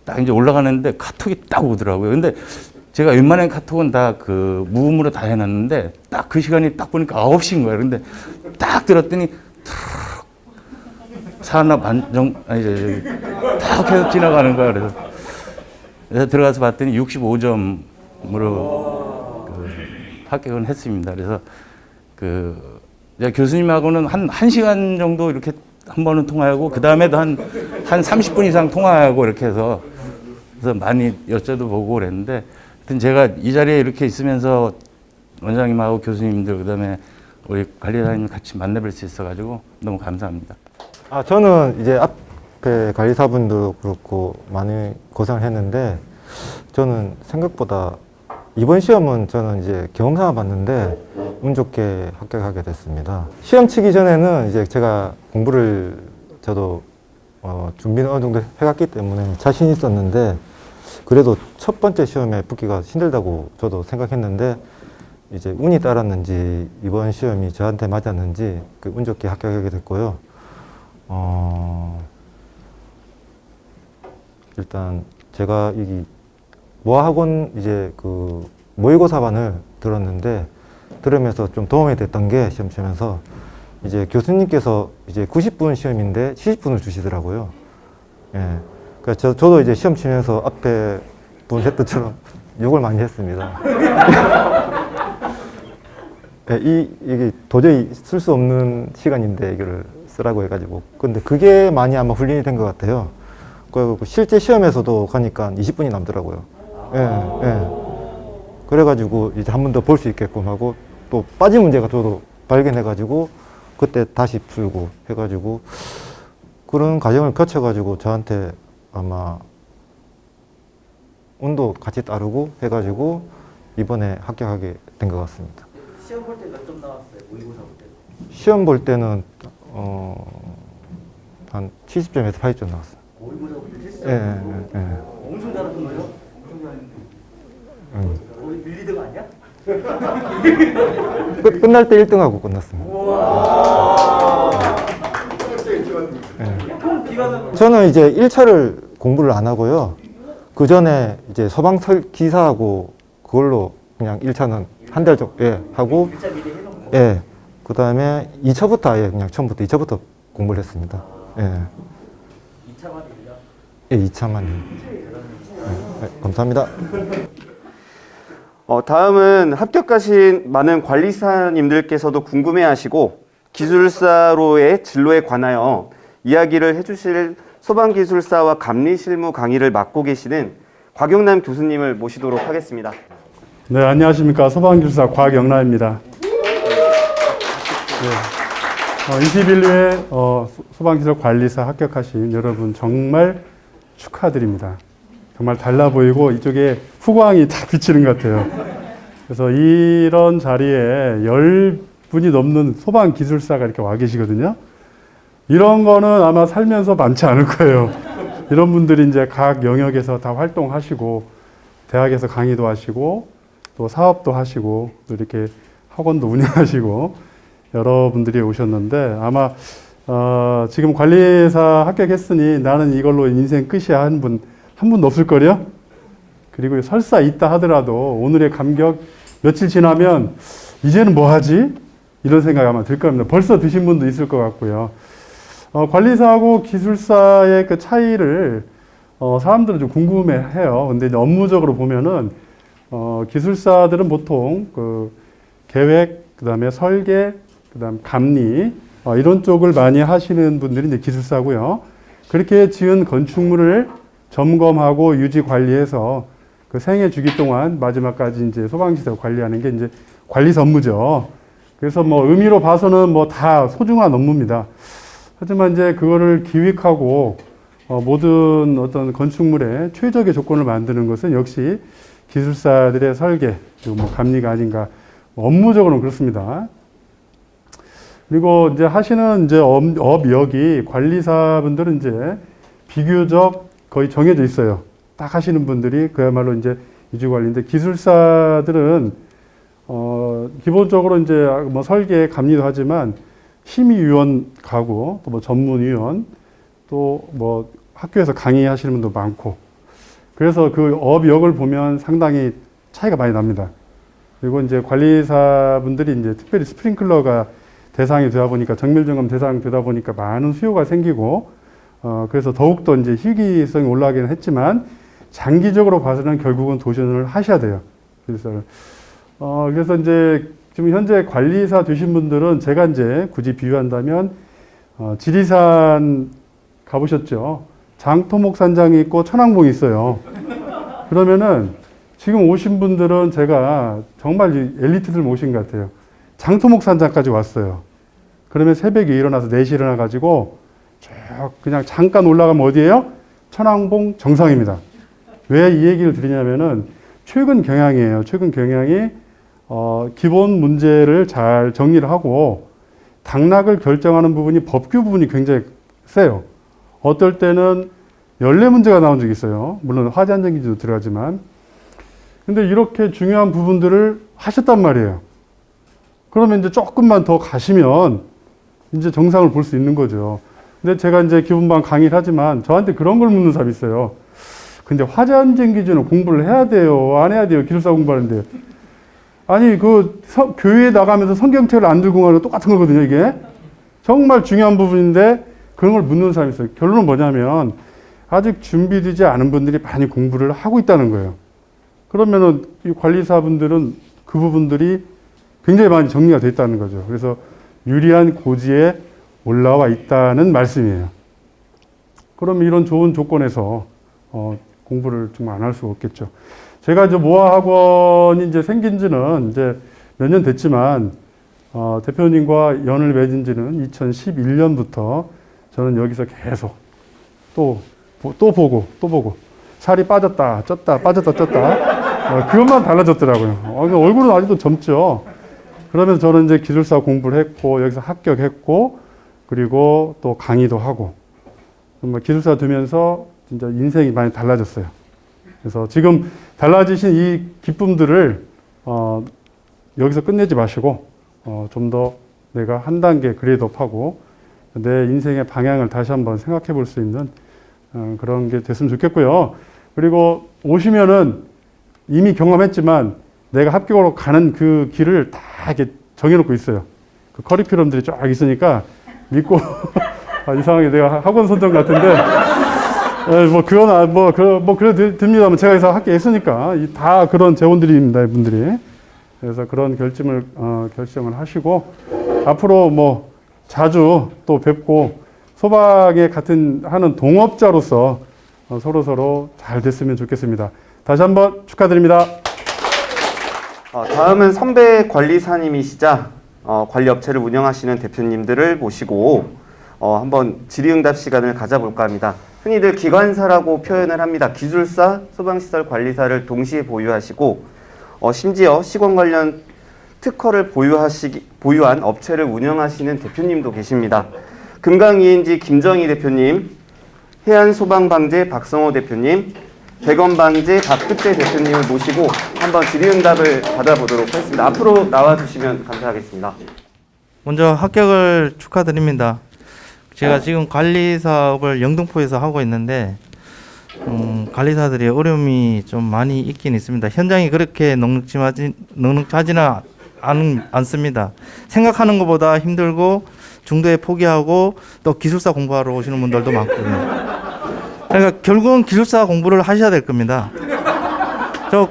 딱 이제 올라가는데 카톡이 딱 오더라고요. 근데 제가 웬만한 카톡은 다 그 무음으로 다 해놨는데 딱 그 시간이 딱 보니까 9시인 거예요. 근데 딱 들었더니 사나 반정 딱 해서 지나가는 거야. 그래서 들어가서 봤더니 65점으로 합격을 했습니다. 그래서 교수님하고는 한 1시간 정도 이렇게 한 번은 통화하고 그 다음에도 한 30분 이상 통화하고 이렇게 해서 그래서 많이 여쭤도 보고 그랬는데 하여튼 제가 이 자리에 이렇게 있으면서 원장님하고 교수님들 그다음에 우리 관리사님 같이 만나뵐 수 있어가지고 너무 감사합니다. 저는 이제 앞에 관리사분도 그렇고 많이 고생을 했는데 저는 생각보다 이번 시험은 저는 이제 경험삼아 봤는데 운 좋게 합격하게 됐습니다. 시험 치기 전에는 이제 제가 공부를 저도 준비는 어느 정도 해갔기 때문에 자신 있었는데 그래도 첫 번째 시험에 붙기가 힘들다고 저도 생각했는데 이제 운이 따랐는지 이번 시험이 저한테 맞았는지 운 좋게 합격하게 됐고요. 일단 제가 이 모아학원 이제 그 모의고사반을 들었는데 들으면서 좀 도움이 됐던 게 시험 치면서 이제 교수님께서 이제 90분 시험인데 70분을 주시더라고요. 예. 그러니까 저도 이제 시험 치면서 앞에 분 했던처럼 욕을 많이 했습니다. 예, 이게 도저히 쓸 수 없는 시간인데 이거를 쓰라고 해가지고. 근데 그게 많이 아마 훈련이 된 것 같아요. 그리고 실제 시험에서도 가니까 20분이 남더라고요. 예, 예. 그래가지고 이제 한 번 더 볼 수 있게끔 하고 또 빠진 문제가 저도 발견해가지고 그때 다시 풀고 해가지고 그런 과정을 거쳐가지고 저한테 아마 운도 같이 따르고 해가지고 이번에 합격하게 된 것 같습니다. 시험 볼 때 몇 점 나왔어요? 모의고사 볼 때? 시험 볼 때는 한 70점에서 80점 나왔어요. 모의고사 볼 때 70점? 예. 엄청 잘하는 거예요? 거의 밀리드가 아니야? 끝날 때 1등하고 끝났습니다. 저는 이제 1차를 공부를 안 하고요. 그 전에 이제 소방 기사하고 그걸로 그냥 1차는 한 달 정도 하고, 1차 미리 해놓은 거? 예. 그 다음에 2차부터 아예 그냥 처음부터 2차부터 공부를 했습니다. 예. 2차만이요? 예, 2차만요. 네, 감사합니다. 다음은 합격하신 많은 관리사님들께서도 궁금해하시고 기술사로의 진로에 관하여 이야기를 해주실 소방기술사와 감리실무 강의를 맡고 계시는 곽영남 교수님을 모시도록 하겠습니다. 네, 안녕하십니까. 소방기술사 곽영남입니다. 21회 소방기술 관리사 합격하신 여러분 정말 축하드립니다. 정말 달라 보이고 이쪽에 후광이 딱 비치는 것 같아요. 그래서 이런 자리에 10분이 넘는 소방기술사가 이렇게 와 계시거든요. 이런 거는 아마 살면서 많지 않을 거예요. 이런 분들이 이제 각 영역에서 다 활동하시고 대학에서 강의도 하시고 또 사업도 하시고 또 이렇게 학원도 운영하시고 여러분들이 오셨는데 아마 지금 관리사 합격했으니 나는 이걸로 인생 끝이야 한 분도 없을 거래요. 그리고 설사 있다 하더라도 오늘의 감격 며칠 지나면 이제는 뭐 하지? 이런 생각이 아마 들 겁니다. 벌써 드신 분도 있을 것 같고요. 관리사하고 기술사의 그 차이를 사람들은 좀 궁금해해요. 근데 이제 업무적으로 보면은 기술사들은 보통 그 계획, 그다음에 설계, 그다음 감리 이런 쪽을 많이 하시는 분들이 이제 기술사고요. 그렇게 지은 건축물을 점검하고 유지 관리해서 그 생애 주기 동안 마지막까지 이제 소방시설 관리하는 게 이제 관리사 업무죠. 그래서 뭐 의미로 봐서는 뭐 다 소중한 업무입니다. 하지만 이제 그거를 기획하고 모든 어떤 건축물의 최적의 조건을 만드는 것은 역시 기술사들의 설계 그리고 뭐 감리가 아닌가. 업무적으로는 그렇습니다. 그리고 이제 하시는 이제 업역이 관리사분들은 이제 비교적 거의 정해져 있어요. 딱 하시는 분들이 그야말로 이제 유지관리인데 기술사들은 기본적으로 이제 뭐 설계 감리도 하지만 심의위원 가고 또 뭐 전문위원 또 뭐 학교에서 강의하시는 분도 많고 그래서 그 업역을 보면 상당히 차이가 많이 납니다. 그리고 이제 관리사분들이 이제 특별히 스프링클러가 대상이 되다 보니까 정밀점검 대상이 되다 보니까 많은 수요가 생기고 그래서 더욱더 이제 희귀성이 올라가긴 했지만 장기적으로 봐서는 결국은 도전을 하셔야 돼요. 그래서 이제 지금 현재 관리사 되신 분들은 제가 이제 굳이 비유한다면 지리산 가보셨죠? 장토목 산장이 있고 천왕봉이 있어요. 그러면은 지금 오신 분들은 제가 정말 엘리트들 모신 것 같아요. 장토목 산장까지 왔어요. 그러면 새벽에 일어나서 4시에 일어나가지고 쭉 그냥 잠깐 올라가면 어디예요? 천왕봉 정상입니다. 왜 이 얘기를 드리냐면은 최근 경향이에요. 최근 경향이 기본 문제를 잘 정리를 하고 당락을 결정하는 부분이 법규 부분이 굉장히 세요. 어떨 때는 연례 문제가 나온 적이 있어요. 물론 화재 안전기준도 들어가지만. 근데 이렇게 중요한 부분들을 하셨단 말이에요. 그러면 이제 조금만 더 가시면 이제 정상을 볼 수 있는 거죠. 근데 제가 이제 기본반 강의를 하지만 저한테 그런 걸 묻는 사람이 있어요. 근데 화재 안전 기준을 공부를 해야 돼요? 안 해야 돼요? 기술사 공부하는데. 아니, 교회에 나가면서 성경책을 안 들고 가는 거 똑같은 거거든요, 이게. 정말 중요한 부분인데 그런 걸 묻는 사람이 있어요. 결론은 뭐냐면 아직 준비되지 않은 분들이 많이 공부를 하고 있다는 거예요. 그러면은 이 관리사분들은 그 부분들이 굉장히 많이 정리가 돼 있다는 거죠. 그래서 유리한 고지에 올라와 있다는 말씀이에요. 그러면 이런 좋은 조건에서 공부를 좀 안 할 수가 없겠죠. 제가 이제 모아학원이 이제 생긴 지는 이제 몇 년 됐지만, 대표님과 연을 맺은 지는 2011년부터 저는 여기서 계속 또 보고 살이 빠졌다 쪘다 빠졌다 쪘다 그것만 달라졌더라고요. 얼굴은 아직도 젊죠. 그러면서 저는 이제 기술사 공부를 했고 여기서 합격했고 그리고 또 강의도 하고 정말 기술사 되면서 진짜 인생이 많이 달라졌어요. 그래서 지금 달라지신 이 기쁨들을 여기서 끝내지 마시고 좀 더 내가 한 단계 그레이드업하고 내 인생의 방향을 다시 한번 생각해 볼 수 있는 그런 게 됐으면 좋겠고요. 그리고 오시면은 이미 경험했지만 내가 합격으로 가는 그 길을 다 이렇게 정해놓고 있어요. 그 커리큘럼들이 쫙 있으니까 믿고 이상하게 내가 학원 선정 같은데 그래도 됩니다만 제가 여기서 합격했으니까 다 그런 재원들입니다, 이분들이. 그래서 그런 결정을 하시고 앞으로 뭐 자주 또 뵙고 소방에 하는 동업자로서 서로 잘 됐으면 좋겠습니다. 다시 한번 축하드립니다. 다음은 선배 관리사님이시자 관리업체를 운영하시는 대표님들을 모시고 한번 질의응답 시간을 가져볼까 합니다. 흔히들 기관사라고 표현을 합니다. 기술사, 소방시설 관리사를 동시에 보유하시고 심지어 시공 관련 특허를 보유한 업체를 운영하시는 대표님도 계십니다. 금강 ENG 김정희 대표님, 해안소방방재 박성호 대표님, 대검방재 박득대 대표님을 모시고 한번 질의응답을 받아보도록 하겠습니다. 앞으로 나와주시면 감사하겠습니다. 먼저 합격을 축하드립니다. 제가 지금 관리 사업을 영등포에서 하고 있는데 관리사들이 어려움이 좀 많이 있긴 있습니다. 현장이 그렇게 넉넉하지는 않습니다. 생각하는 것보다 힘들고 중도에 포기하고 또 기술사 공부하러 오시는 분들도 많거든요. 그러니까 결국은 기술사 공부를 하셔야 될 겁니다.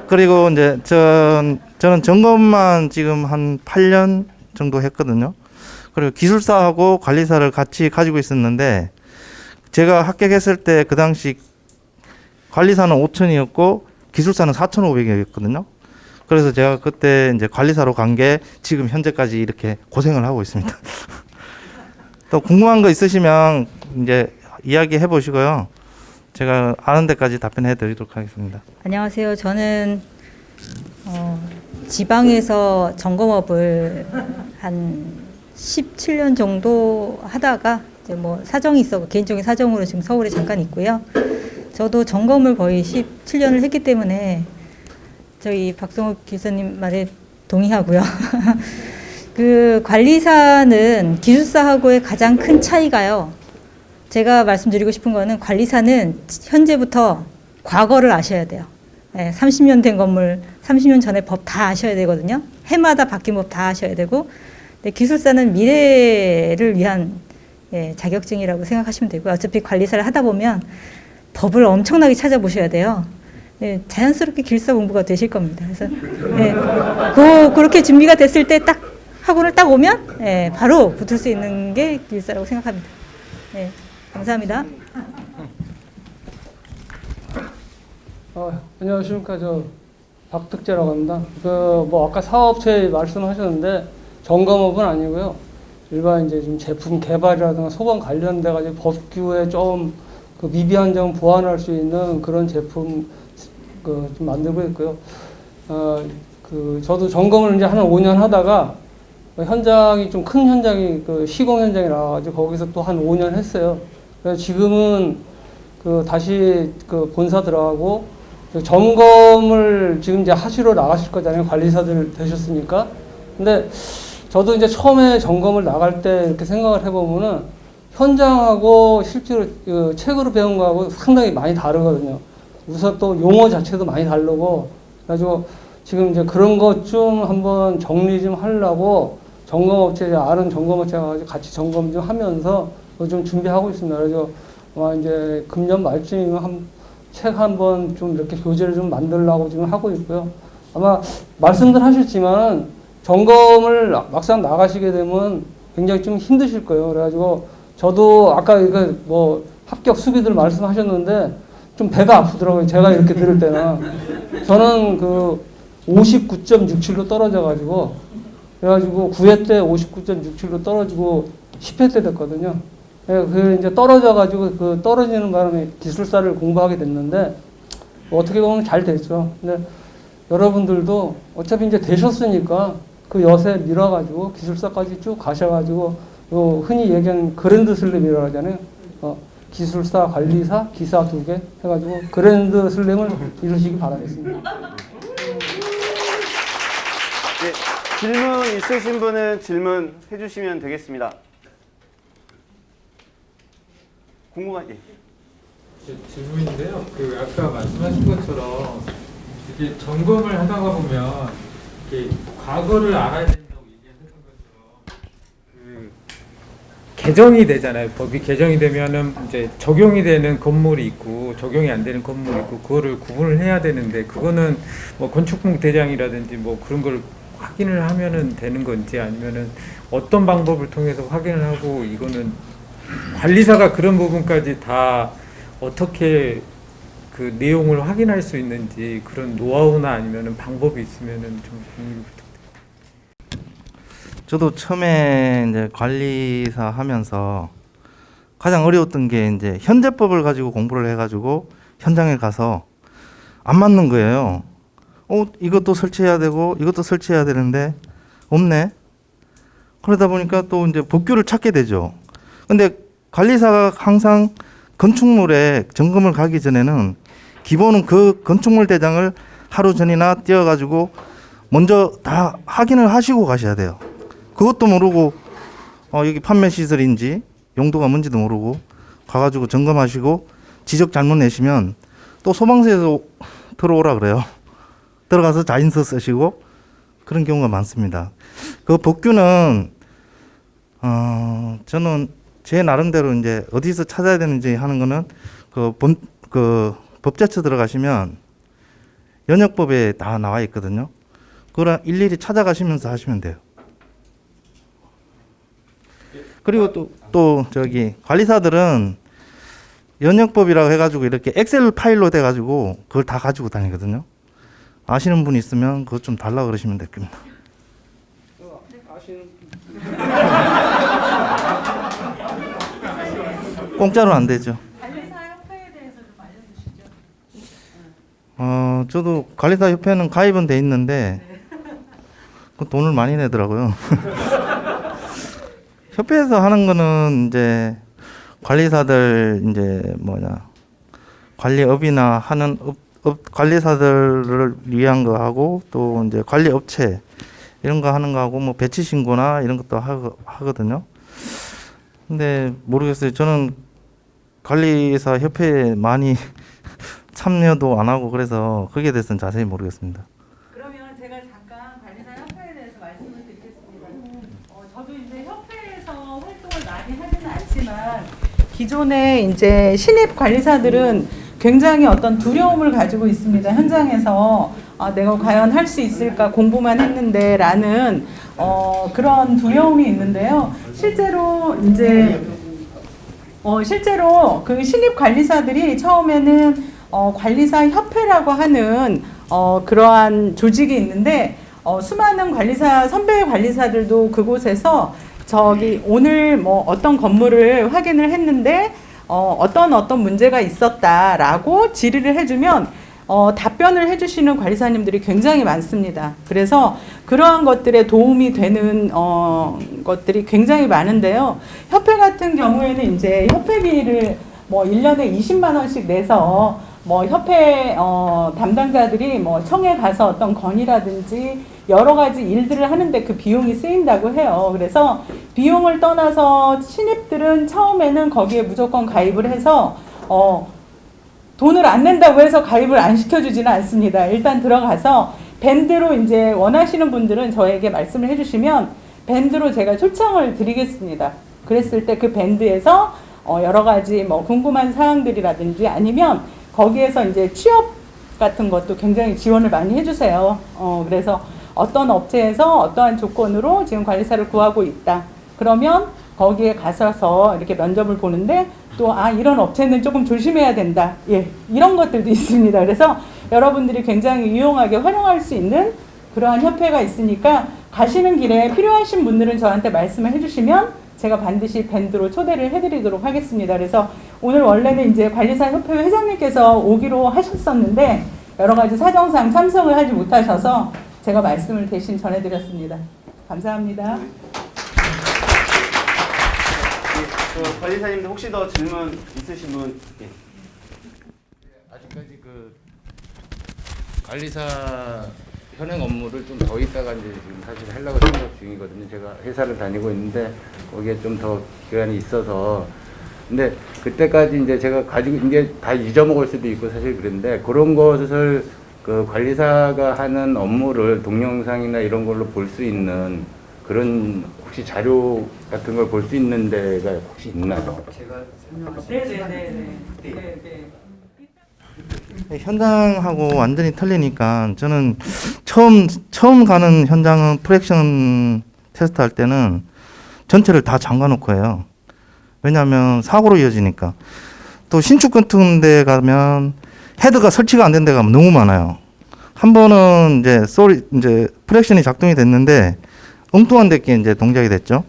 그리고 이제 저는 점검만 지금 한 8년 정도 했거든요. 그리고 기술사하고 관리사를 같이 가지고 있었는데 제가 합격했을 때 그 당시 관리사는 5,000이었고 기술사는 4,500이었거든요. 그래서 제가 그때 이제 관리사로 간 게 지금 현재까지 이렇게 고생을 하고 있습니다. 또 궁금한 거 있으시면 이제 이야기해 보시고요. 제가 아는 데까지 답변해 드리도록 하겠습니다. 안녕하세요. 저는 지방에서 점검업을 한 17년 정도 하다가 이제 뭐 사정이 있어 개인적인 사정으로 지금 서울에 잠깐 있고요. 저도 점검을 거의 17년을 했기 때문에 저희 박성호 기사님 말에 동의하고요. 그 관리사는 기술사하고의 가장 큰 차이가요. 제가 말씀드리고 싶은 거는 관리사는 현재부터 과거를 아셔야 돼요. 30년 된 건물, 30년 전에 법 다 아셔야 되거든요. 해마다 바뀐 법 다 아셔야 되고, 기술사는 미래를 위한 자격증이라고 생각하시면 되고요. 어차피 관리사를 하다 보면 법을 엄청나게 찾아보셔야 돼요. 자연스럽게 기술사 공부가 되실 겁니다. 그래서 그렇게 준비가 됐을 때 딱 학원을 딱 오면 바로 붙을 수 있는 게 기술사라고 생각합니다. 감사합니다. 안녕하십니까. 저 박득재라고 합니다. 뭐 아까 사업체 말씀하셨는데 점검업은 아니고요. 일반 이제 좀 제품 개발이라든가 소방 관련돼 가지고 법규에 좀 그 미비한 점 보완할 수 있는 그런 제품 좀 만들고 있고요. 저도 점검을 이제 한 5년 하다가 현장이 좀 큰 현장이 시공 현장이 나와가지고 거기서 또 한 5년 했어요. 그래서 지금은 다시 본사 들어가고 점검을 지금 이제 하시러 나가실 거잖아요. 관리사들 되셨으니까. 근데 저도 이제 처음에 점검을 나갈 때 이렇게 생각을 해보면은 현장하고 실제로 책으로 배운 거하고 상당히 많이 다르거든요. 우선 또 용어 자체도 많이 다르고, 그래가지고 지금 이제 그런 것 좀 한번 정리 좀 하려고 점검업체, 아는 점검업체 가지고 같이 점검 좀 하면서 좀 준비하고 있습니다. 그래서 아마 이제 금년 말쯤이면 책 한번 좀 이렇게 교재를 좀 만들려고 지금 하고 있고요. 아마 말씀들 하셨지만 점검을 막상 나가시게 되면 굉장히 좀 힘드실 거예요. 그래가지고 저도 아까 이거 뭐 합격 수비들 말씀하셨는데 좀 배가 아프더라고요. 제가 이렇게 들을 때는. 저는 59.67로 떨어져가지고, 그래가지고 9회 때 59.67로 떨어지고 10회 때 됐거든요. 예, 그 이제 떨어져가지고 그 떨어지는 바람에 기술사를 공부하게 됐는데 어떻게 보면 잘 됐죠. 근데 여러분들도 어차피 이제 되셨으니까 그 엿에 밀어가지고 기술사까지 쭉 가셔가지고 흔히 얘기하는 그랜드 슬램이라고 하잖아요. 기술사, 관리사, 기사 2개 해가지고 그랜드 슬램을 이루시기 바라겠습니다. 네, 질문 있으신 분은 질문 해주시면 되겠습니다. 궁금한 게. 질문인데요. 그 아까 말씀하신 것처럼 이게 점검을 하다가 보면 이게 과거를 알아야 된다고 얘기하셨던 것처럼 그 개정이 되잖아요. 법이 개정이 되면은 이제 적용이 되는 건물이 있고 적용이 안 되는 건물이 있고 그거를 구분을 해야 되는데 그거는 뭐 건축법 대장이라든지 뭐 그런 걸 확인을 하면은 되는 건지 아니면은 어떤 방법을 통해서 확인을 하고 이거는 관리사가 그런 부분까지 다 어떻게 그 내용을 확인할 수 있는지 그런 노하우나 아니면은 방법이 있으면은 좀 공유 부탁드립니다. 저도 처음에 이제 관리사 하면서 가장 어려웠던 게 이제 현대법을 가지고 공부를 해가지고 현장에 가서 안 맞는 거예요. 이것도 설치해야 되고 이것도 설치해야 되는데 없네. 그러다 보니까 또 이제 법규를 찾게 되죠. 근데 관리사가 항상 건축물에 점검을 가기 전에는 기본은 그 건축물 대장을 하루 전이나 띄워가지고 먼저 다 확인을 하시고 가셔야 돼요. 그것도 모르고 여기 판매 시설인지 용도가 뭔지도 모르고 가가지고 점검하시고 지적 잘못 내시면 또 소방서에서 들어오라 그래요. 들어가서 자인서 쓰시고 그런 경우가 많습니다. 그 법규는 저는 제 나름대로 이제 어디서 찾아야 되는지 하는 거는 그 법제처 들어가시면 연역법에 다 나와 있거든요. 그걸 일일이 찾아가시면서 하시면 돼요. 그리고 또 저기 관리사들은 연역법이라고 해가지고 이렇게 엑셀 파일로 돼가지고 그걸 다 가지고 다니거든요. 아시는 분 있으면 그것 좀 달라 그러시면 됩니다. 공짜로 안 되죠. 관리사 협회에 대해서 좀 알려주시죠. 저도 관리사 협회는 가입은 돼 있는데 그 돈을 많이 내더라고요. 협회에서 하는 거는 이제 관리사들 이제 관리업이나 하는 관리사들을 위한 거 하고 또 이제 관리업체 이런 거 하는 거 하고 뭐 배치 신고나 이런 것도 하거든요. 근데 모르겠어요. 저는 관리사 협회에 많이 참여도 안 하고 그래서 거기에 대해서는 자세히 모르겠습니다. 그러면 제가 잠깐 관리사 협회에 대해서 말씀을 드리겠습니다. 저도 이제 협회에서 활동을 많이 하지는 않지만 기존에 이제 신입 관리사들은 굉장히 어떤 두려움을 가지고 있습니다. 현장에서 내가 과연 할 수 있을까 공부만 했는데 라는 그런 두려움이 있는데요. 실제로 그 신입 관리사들이 처음에는 관리사 협회라고 하는 그러한 조직이 있는데 수많은 관리사 선배 관리사들도 그곳에서 오늘 뭐 어떤 건물을 확인을 했는데 어떤 문제가 있었다라고 질의를 해주면 답변을 해주시는 관리사님들이 굉장히 많습니다. 그래서 그러한 것들에 도움이 되는 것들이 굉장히 많은데요. 협회 같은 경우에는 이제 협회비를 뭐 1년에 20만 원씩 내서 뭐 협회 담당자들이 뭐 청에 가서 어떤 건의라든지 여러 가지 일들을 하는데 그 비용이 쓰인다고 해요. 그래서 비용을 떠나서 신입들은 처음에는 거기에 무조건 가입을 해서 돈을 안 낸다고 해서 가입을 안 시켜주지는 않습니다. 일단 들어가서 밴드로 이제 원하시는 분들은 저에게 말씀을 해주시면 밴드로 제가 초청을 드리겠습니다. 그랬을 때 그 밴드에서 여러 가지 뭐 궁금한 사항들이라든지 아니면 거기에서 이제 취업 같은 것도 굉장히 지원을 많이 해주세요. 그래서 어떤 업체에서 어떠한 조건으로 지금 관리사를 구하고 있다. 그러면 거기에 가셔서 이렇게 면접을 보는데 또 이런 업체는 조금 조심해야 된다. 예, 이런 것들도 있습니다. 그래서 여러분들이 굉장히 유용하게 활용할 수 있는 그러한 협회가 있으니까 가시는 길에 필요하신 분들은 저한테 말씀을 해주시면 제가 반드시 밴드로 초대를 해드리도록 하겠습니다. 그래서 오늘 원래는 이제 관리사협회 회장님께서 오기로 하셨었는데 여러 가지 사정상 참석을 하지 못하셔서 제가 말씀을 대신 전해드렸습니다. 감사합니다. 관리사님들 혹시 더 질문 있으신 분? 예. 아직까지 그 관리사 현행 업무를 좀 더 있다가 이제 지금 사실 하려고 생각 중이거든요. 제가 회사를 다니고 있는데 거기에 좀 더 기간이 있어서 근데 그때까지 이제 제가 가지고 이제 다 잊어먹을 수도 있고 사실 그런데 그런 것을 그 관리사가 하는 업무를 동영상이나 이런 걸로 볼 수 있는 그런 혹시 자료 같은 걸 볼 수 있는 데가 혹시 있나요? 제가 현장하고 완전히 틀리니까 저는 처음 가는 현장은 프랙션 테스트 할 때는 전체를 다 잠가 놓고 해요. 왜냐하면 사고로 이어지니까. 또 신축 같은 데 가면 헤드가 설치가 안 된 데가 너무 많아요. 한 번은 이제 프랙션이 작동이 됐는데 엉뚱한 데께 이제 동작이 됐죠.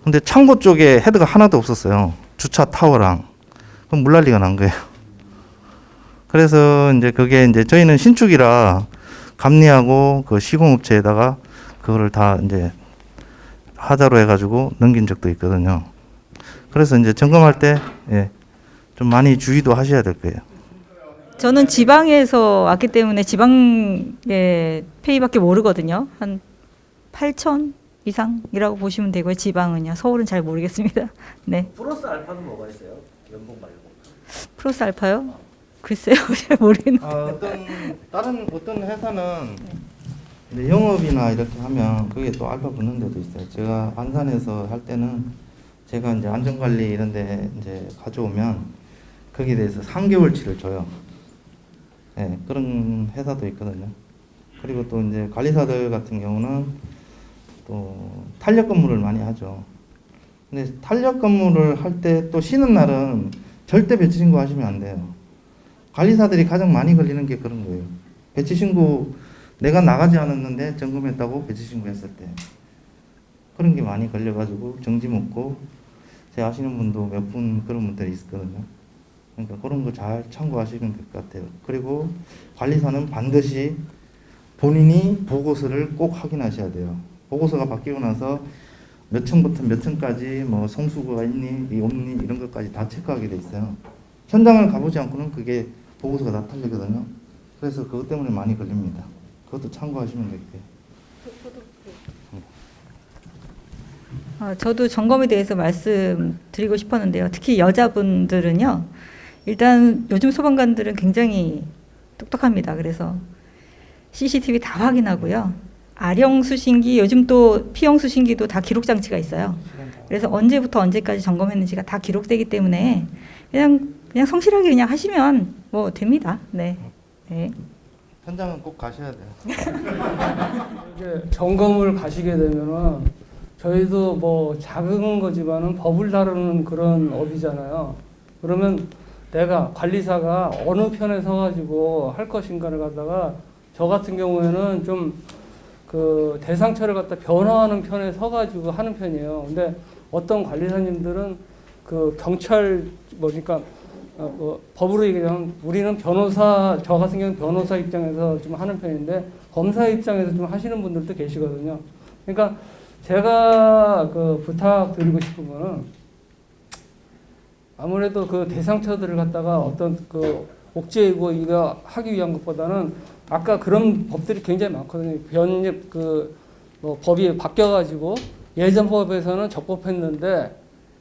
근데 창고 쪽에 헤드가 하나도 없었어요. 주차 타워랑. 그럼 물난리가 난 거예요. 그래서 이제 그게 이제 저희는 신축이라 감리하고 그 시공업체에다가 그거를 다 이제 하자로 해가지고 넘긴 적도 있거든요. 그래서 이제 점검할 때 좀 많이 주의도 하셔야 될 거예요. 저는 지방에서 왔기 때문에 지방의 페이밖에 모르거든요. 한 8천 이상이라고 보시면 되고요. 지방은요. 서울은 잘 모르겠습니다. 네. 플러스 알파는 뭐가 있어요? 연봉 말고. 플러스 알파요? 글쎄요. 잘 모르겠는데. 다른 어떤 회사는 이제 영업이나 이렇게 하면 그게 또 알파 붙는 데도 있어요. 제가 안산에서 할 때는 제가 이제 안전관리 이런 데 이제 가져오면 거기에 대해서 3개월치를 줘요. 네, 그런 회사도 있거든요. 그리고 또 이제 관리사들 같은 경우는 또 탄력 근무를 많이 하죠. 근데 탄력 근무를 할 때 또 쉬는 날은 절대 배치 신고 하시면 안 돼요. 관리사들이 가장 많이 걸리는 게 그런 거예요. 배치 신고 내가 나가지 않았는데 점검했다고 배치 신고했을 때 그런 게 많이 걸려가지고 정지 먹고 제 아시는 분도 몇 분 그런 분들이 있었거든요. 그러니까 그런 거 잘 참고하시면 될 것 같아요. 그리고 관리사는 반드시 본인이 보고서를 꼭 확인하셔야 돼요. 보고서가 바뀌고 나서 몇 층부터 몇 층까지 뭐 성수가 있니 없니 이런 것까지 다 체크하게 돼 있어요. 현장을 가보지 않고는 그게 보고서가 다 틀리거든요. 그래서 그것 때문에 많이 걸립니다. 그것도 참고하시면 될게요. 저도 점검에 대해서 말씀드리고 싶었는데요. 특히 여자분들은요. 일단 요즘 소방관들은 굉장히 똑똑합니다. 그래서 CCTV 다 확인하고요. R형 수신기, 요즘 또 P형 수신기도 다 기록 장치가 있어요. 그래서 언제부터 언제까지 점검했는지가 다 기록되기 때문에 그냥 성실하게 그냥 하시면 뭐 됩니다. 네. 네. 현장은 꼭 가셔야 돼요. 이제 점검을 가시게 되면은 저희도 뭐 작은 거지만은 법을 다루는 그런 업이잖아요. 그러면 내가 관리사가 어느 편에 서가지고 할 것인가를 갖다가 저 같은 경우에는 좀 그 대상처를 갖다 변화하는 편에 서가지고 하는 편이에요. 근데 어떤 관리사님들은 그 경찰 뭐니까 법으로 얘기하면 우리는 변호사, 저 같은 경우는 변호사 입장에서 좀 하는 편인데 검사 입장에서 좀 하시는 분들도 계시거든요. 그러니까 제가 그 부탁드리고 싶은 거는 아무래도 그 대상처들을 갖다가 어떤 그 옥죄이고 이거 하기 위한 것보다는 아까 그런 법들이 굉장히 많거든요. 변입 뭐 법이 바뀌어가지고 예전 법에서는 적법했는데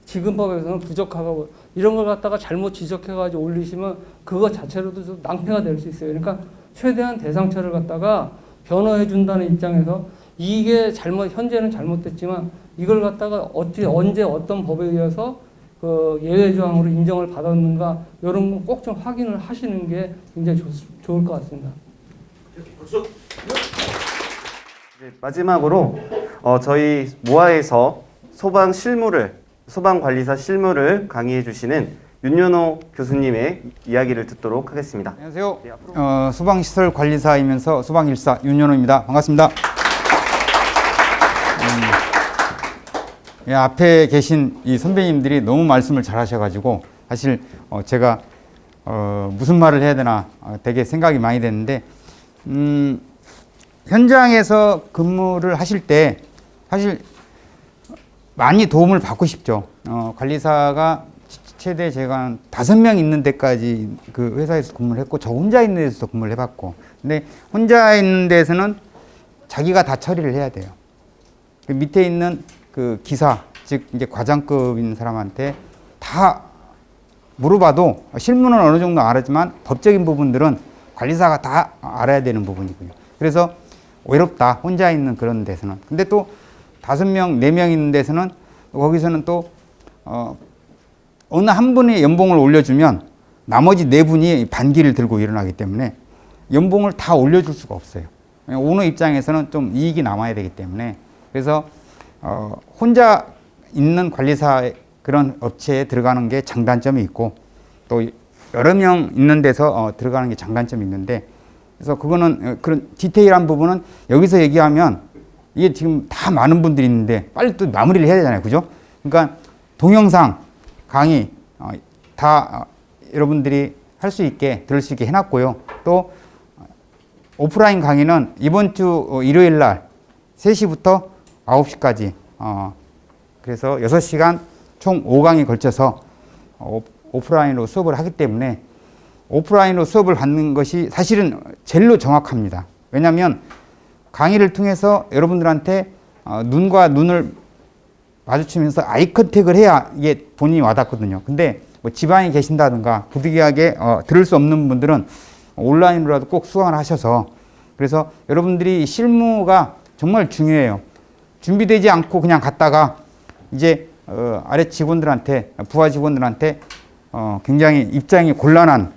지금 법에서는 부적하고 이런 걸 갖다가 잘못 지적해가지고 올리시면 그거 자체로도 좀 낭패가 될 수 있어요. 그러니까 최대한 대상처를 갖다가 변호해준다는 입장에서 이게 현재는 잘못됐지만 이걸 갖다가 언제 어떤 법에 의해서 그 예외 조항으로 인정을 받았는가 이런 거 꼭 좀 확인을 하시는 게 굉장히 좋을 것 같습니다. 네, 마지막으로 저희 모아에서 소방관리사 실무를 강의해 주시는 윤연호 교수님의 이야기를 듣도록 하겠습니다. 안녕하세요. 소방시설 관리사이면서 소방일사 윤연호입니다. 반갑습니다. 앞에 계신 이 선배님들이 너무 말씀을 잘 하셔가지고 사실 제가 무슨 말을 해야 되나 되게 생각이 많이 됐는데 현장에서 근무를 하실 때 사실 많이 도움을 받고 싶죠. 관리사가 최대 제가 한 5명 있는 데까지 그 회사에서 근무를 했고 저 혼자 있는 데서도 근무를 해봤고 근데 혼자 있는 데서는 자기가 다 처리를 해야 돼요. 그 밑에 있는 그 기사 즉 이제 과장급인 사람한테 다 물어봐도 실무는 어느 정도 알았지만 법적인 부분들은 관리사가 다 알아야 되는 부분이고요. 그래서 외롭다 혼자 있는 그런 데서는. 근데 또 5명, 4명 있는 데서는 거기서는 또 어느 한 분의 연봉을 올려주면 나머지 4분이 반기를 들고 일어나기 때문에 연봉을 다 올려줄 수가 없어요. 오너 입장에서는 좀 이익이 남아야 되기 때문에 그래서 혼자 있는 관리사 그런 업체에 들어가는 게 장단점이 있고 또 여러 명 있는 데서 들어가는 게 장단점이 있는데 그래서 그거는 그런 디테일한 부분은 여기서 얘기하면 이게 지금 다 많은 분들이 있는데 빨리 또 마무리를 해야 되잖아요. 그죠? 그러니까 동영상 강의 다 여러분들이 할 수 있게 들을 수 있게 해놨고요. 또 오프라인 강의는 이번 주 일요일 날 3시부터 9시까지 그래서 6시간 총 5강에 걸쳐서 오프라인으로 수업을 하기 때문에 오프라인으로 수업을 받는 것이 사실은 제일로 정확합니다. 왜냐하면 강의를 통해서 여러분들한테 눈과 눈을 마주치면서 아이 컨택을 해야 이게 본인이 와닿거든요. 근데 뭐 집안에 계신다든가 부득이하게 들을 수 없는 분들은 온라인으로라도 꼭 수강을 하셔서 그래서 여러분들이 실무가 정말 중요해요. 준비되지 않고 그냥 갔다가 이제 아래 직원들한테 부하 직원들한테 굉장히 입장이 곤란한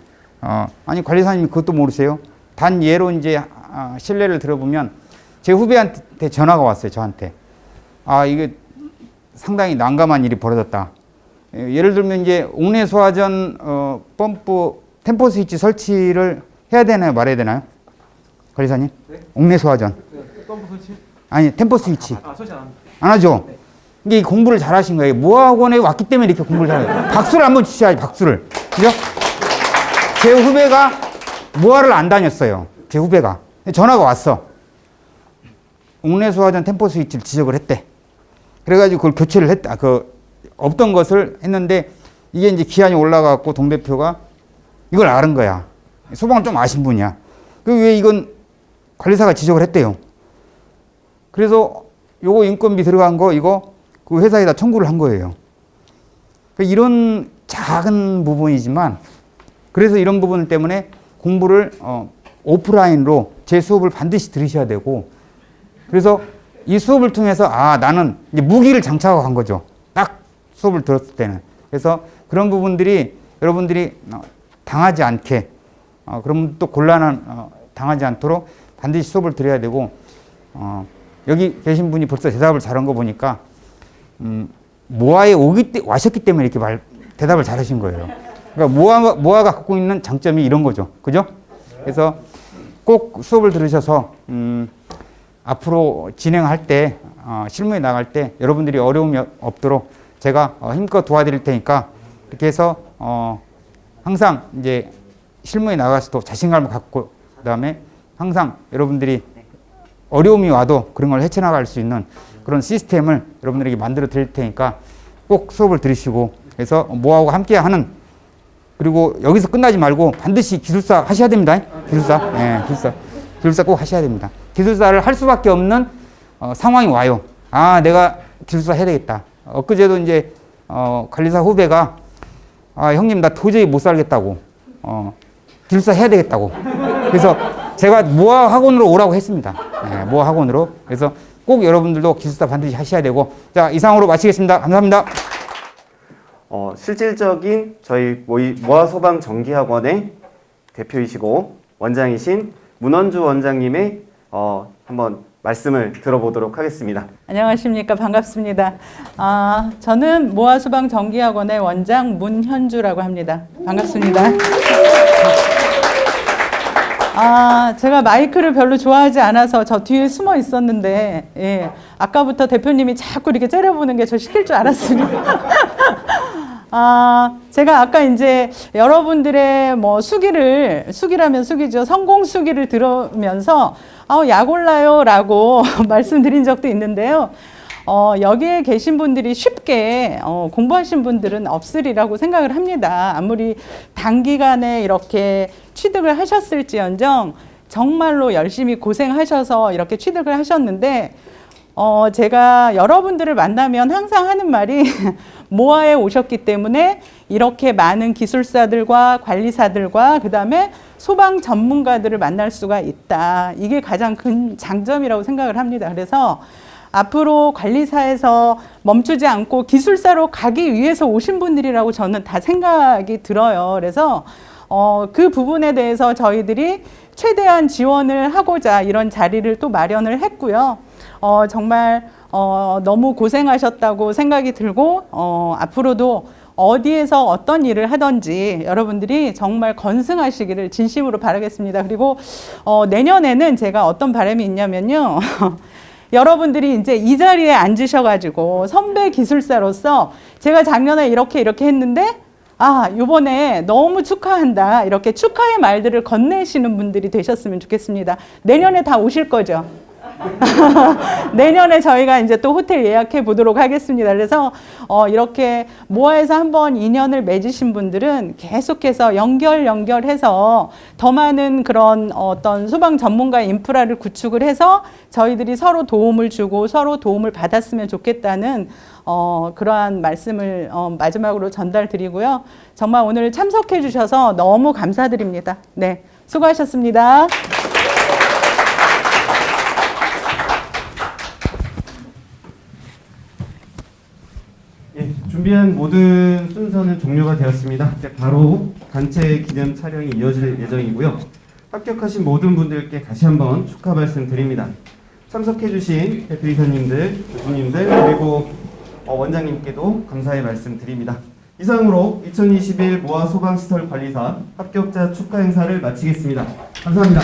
아니 관리사님이 그것도 모르세요? 단 예로 이제 실례를 들어보면 제 후배한테 전화가 왔어요. 저한테 이게 상당히 난감한 일이 벌어졌다. 예를 들면 이제 옥내 소화전 펌프 템포 스위치 설치를 해야 되나요? 말해야 되나요? 관리사님? 네? 옥내 소화전. 네. 펌프 설치? 아니 템포 스위치. 설치 안 합니다. 안 하죠? 네. 이게 공부를 잘 하신 거예요. 모아학원에 왔기 때문에 이렇게 공부를 잘해요. 박수를 한번 주셔야지, 박수를. 그죠? 제 후배가 모아를 안 다녔어요. 제 후배가. 전화가 왔어. 옥내 소화전 템포 스위치를 지적을 했대. 그래가지고 그걸 교체를 했다. 없던 것을 했는데 이게 이제 기한이 올라가고 동대표가 이걸 알은 거야. 소방을 좀 아신 분이야. 왜 이건 관리사가 지적을 했대요. 그래서 요거 인건비 들어간 거 이거 그 회사에다 청구를 한 거예요. 이런 작은 부분이지만 그래서 이런 부분 때문에 공부를 오프라인으로 제 수업을 반드시 들으셔야 되고 그래서 이 수업을 통해서 나는 이제 무기를 장착하고 간 거죠. 딱 수업을 들었을 때는. 그래서 그런 부분들이 여러분들이 당하지 않게 그러면 또 곤란한 당하지 않도록 반드시 수업을 들어야 되고 여기 계신 분이 벌써 대답을 잘한 거 보니까 모아에 와셨기 때문에 이렇게 대답을 잘하신 거예요. 그러니까 모아가 갖고 있는 장점이 이런 거죠. 그죠? 그래서 꼭 수업을 들으셔서 앞으로 진행할 때 실무에 나갈 때 여러분들이 어려움이 없도록 제가 힘껏 도와드릴 테니까 이렇게 해서 항상 이제 실무에 나가서도 자신감을 갖고 그다음에 항상 여러분들이 어려움이 와도 그런 걸 헤쳐나갈 수 있는 그런 시스템을 여러분들에게 만들어 드릴 테니까 꼭 수업을 들으시고 그래서 모아하고 함께 하는 그리고 여기서 끝나지 말고 반드시 기술사 하셔야 됩니다. 기술사. 네, 기술사 꼭 하셔야 됩니다. 기술사를 할 수밖에 없는 상황이 와요. 내가 기술사 해야 되겠다. 엊그제도 이제 관리사 후배가 형님 나 도저히 못 살겠다고 기술사 해야 되겠다고 그래서 제가 모아 학원으로 오라고 했습니다. 네, 모아 학원으로. 그래서 꼭 여러분들도 기술사 반드시 하셔야 되고 자 이상으로 마치겠습니다. 감사합니다. 실질적인 저희 모아 소방 정기학원의 대표이시고 원장이신 문원주 원장님의 한번 말씀을 들어보도록 하겠습니다. 안녕하십니까. 반갑습니다. 저는 모아 소방 정기학원의 원장 문현주라고 합니다. 반갑습니다. 제가 마이크를 별로 좋아하지 않아서 저 뒤에 숨어 있었는데, 예. 아까부터 대표님이 자꾸 이렇게 째려보는 게 저 시킬 줄 알았습니다. 제가 아까 이제 여러분들의 뭐 수기라면 수기죠. 성공 수기를 들으면서, 약 올라요 라고 말씀드린 적도 있는데요. 여기에 계신 분들이 쉽게 공부하신 분들은 없으리라고 생각을 합니다. 아무리 단기간에 이렇게 취득을 하셨을지언정 정말로 열심히 고생하셔서 이렇게 취득을 하셨는데, 제가 여러분들을 만나면 항상 하는 말이 모아에 오셨기 때문에 이렇게 많은 기술사들과 관리사들과 그 다음에 소방 전문가들을 만날 수가 있다. 이게 가장 큰 장점이라고 생각을 합니다. 그래서 앞으로 관리사에서 멈추지 않고 기술사로 가기 위해서 오신 분들이라고 저는 다 생각이 들어요. 그래서 그 부분에 대해서 저희들이 최대한 지원을 하고자 이런 자리를 또 마련을 했고요. 정말 너무 고생하셨다고 생각이 들고 앞으로도 어디에서 어떤 일을 하든지 여러분들이 정말 건승하시기를 진심으로 바라겠습니다. 그리고 내년에는 제가 어떤 바람이 있냐면요. 여러분들이 이제 이 자리에 앉으셔가지고 선배 기술사로서 제가 작년에 이렇게 했는데 요번에 너무 축하한다. 이렇게 축하의 말들을 건네시는 분들이 되셨으면 좋겠습니다. 내년에 다 오실 거죠? 내년에 저희가 이제 또 호텔 예약해 보도록 하겠습니다. 그래서 이렇게 모아에서 한번 인연을 맺으신 분들은 계속해서 연결해서 더 많은 그런 어떤 소방 전문가 인프라를 구축을 해서 저희들이 서로 도움을 주고 서로 도움을 받았으면 좋겠다는 그러한 말씀을 마지막으로 전달드리고요. 정말 오늘 참석해 주셔서 너무 감사드립니다. 네, 수고하셨습니다. 준비한 모든 순서는 종료가 되었습니다. 이제 바로 단체 기념 촬영이 이어질 예정이고요. 합격하신 모든 분들께 다시 한번 축하 말씀 드립니다. 참석해주신 대표이사님들, 교수님들, 그리고 원장님께도 감사의 말씀 드립니다. 이상으로 2021 모아 소방시설 관리사 합격자 축하 행사를 마치겠습니다. 감사합니다.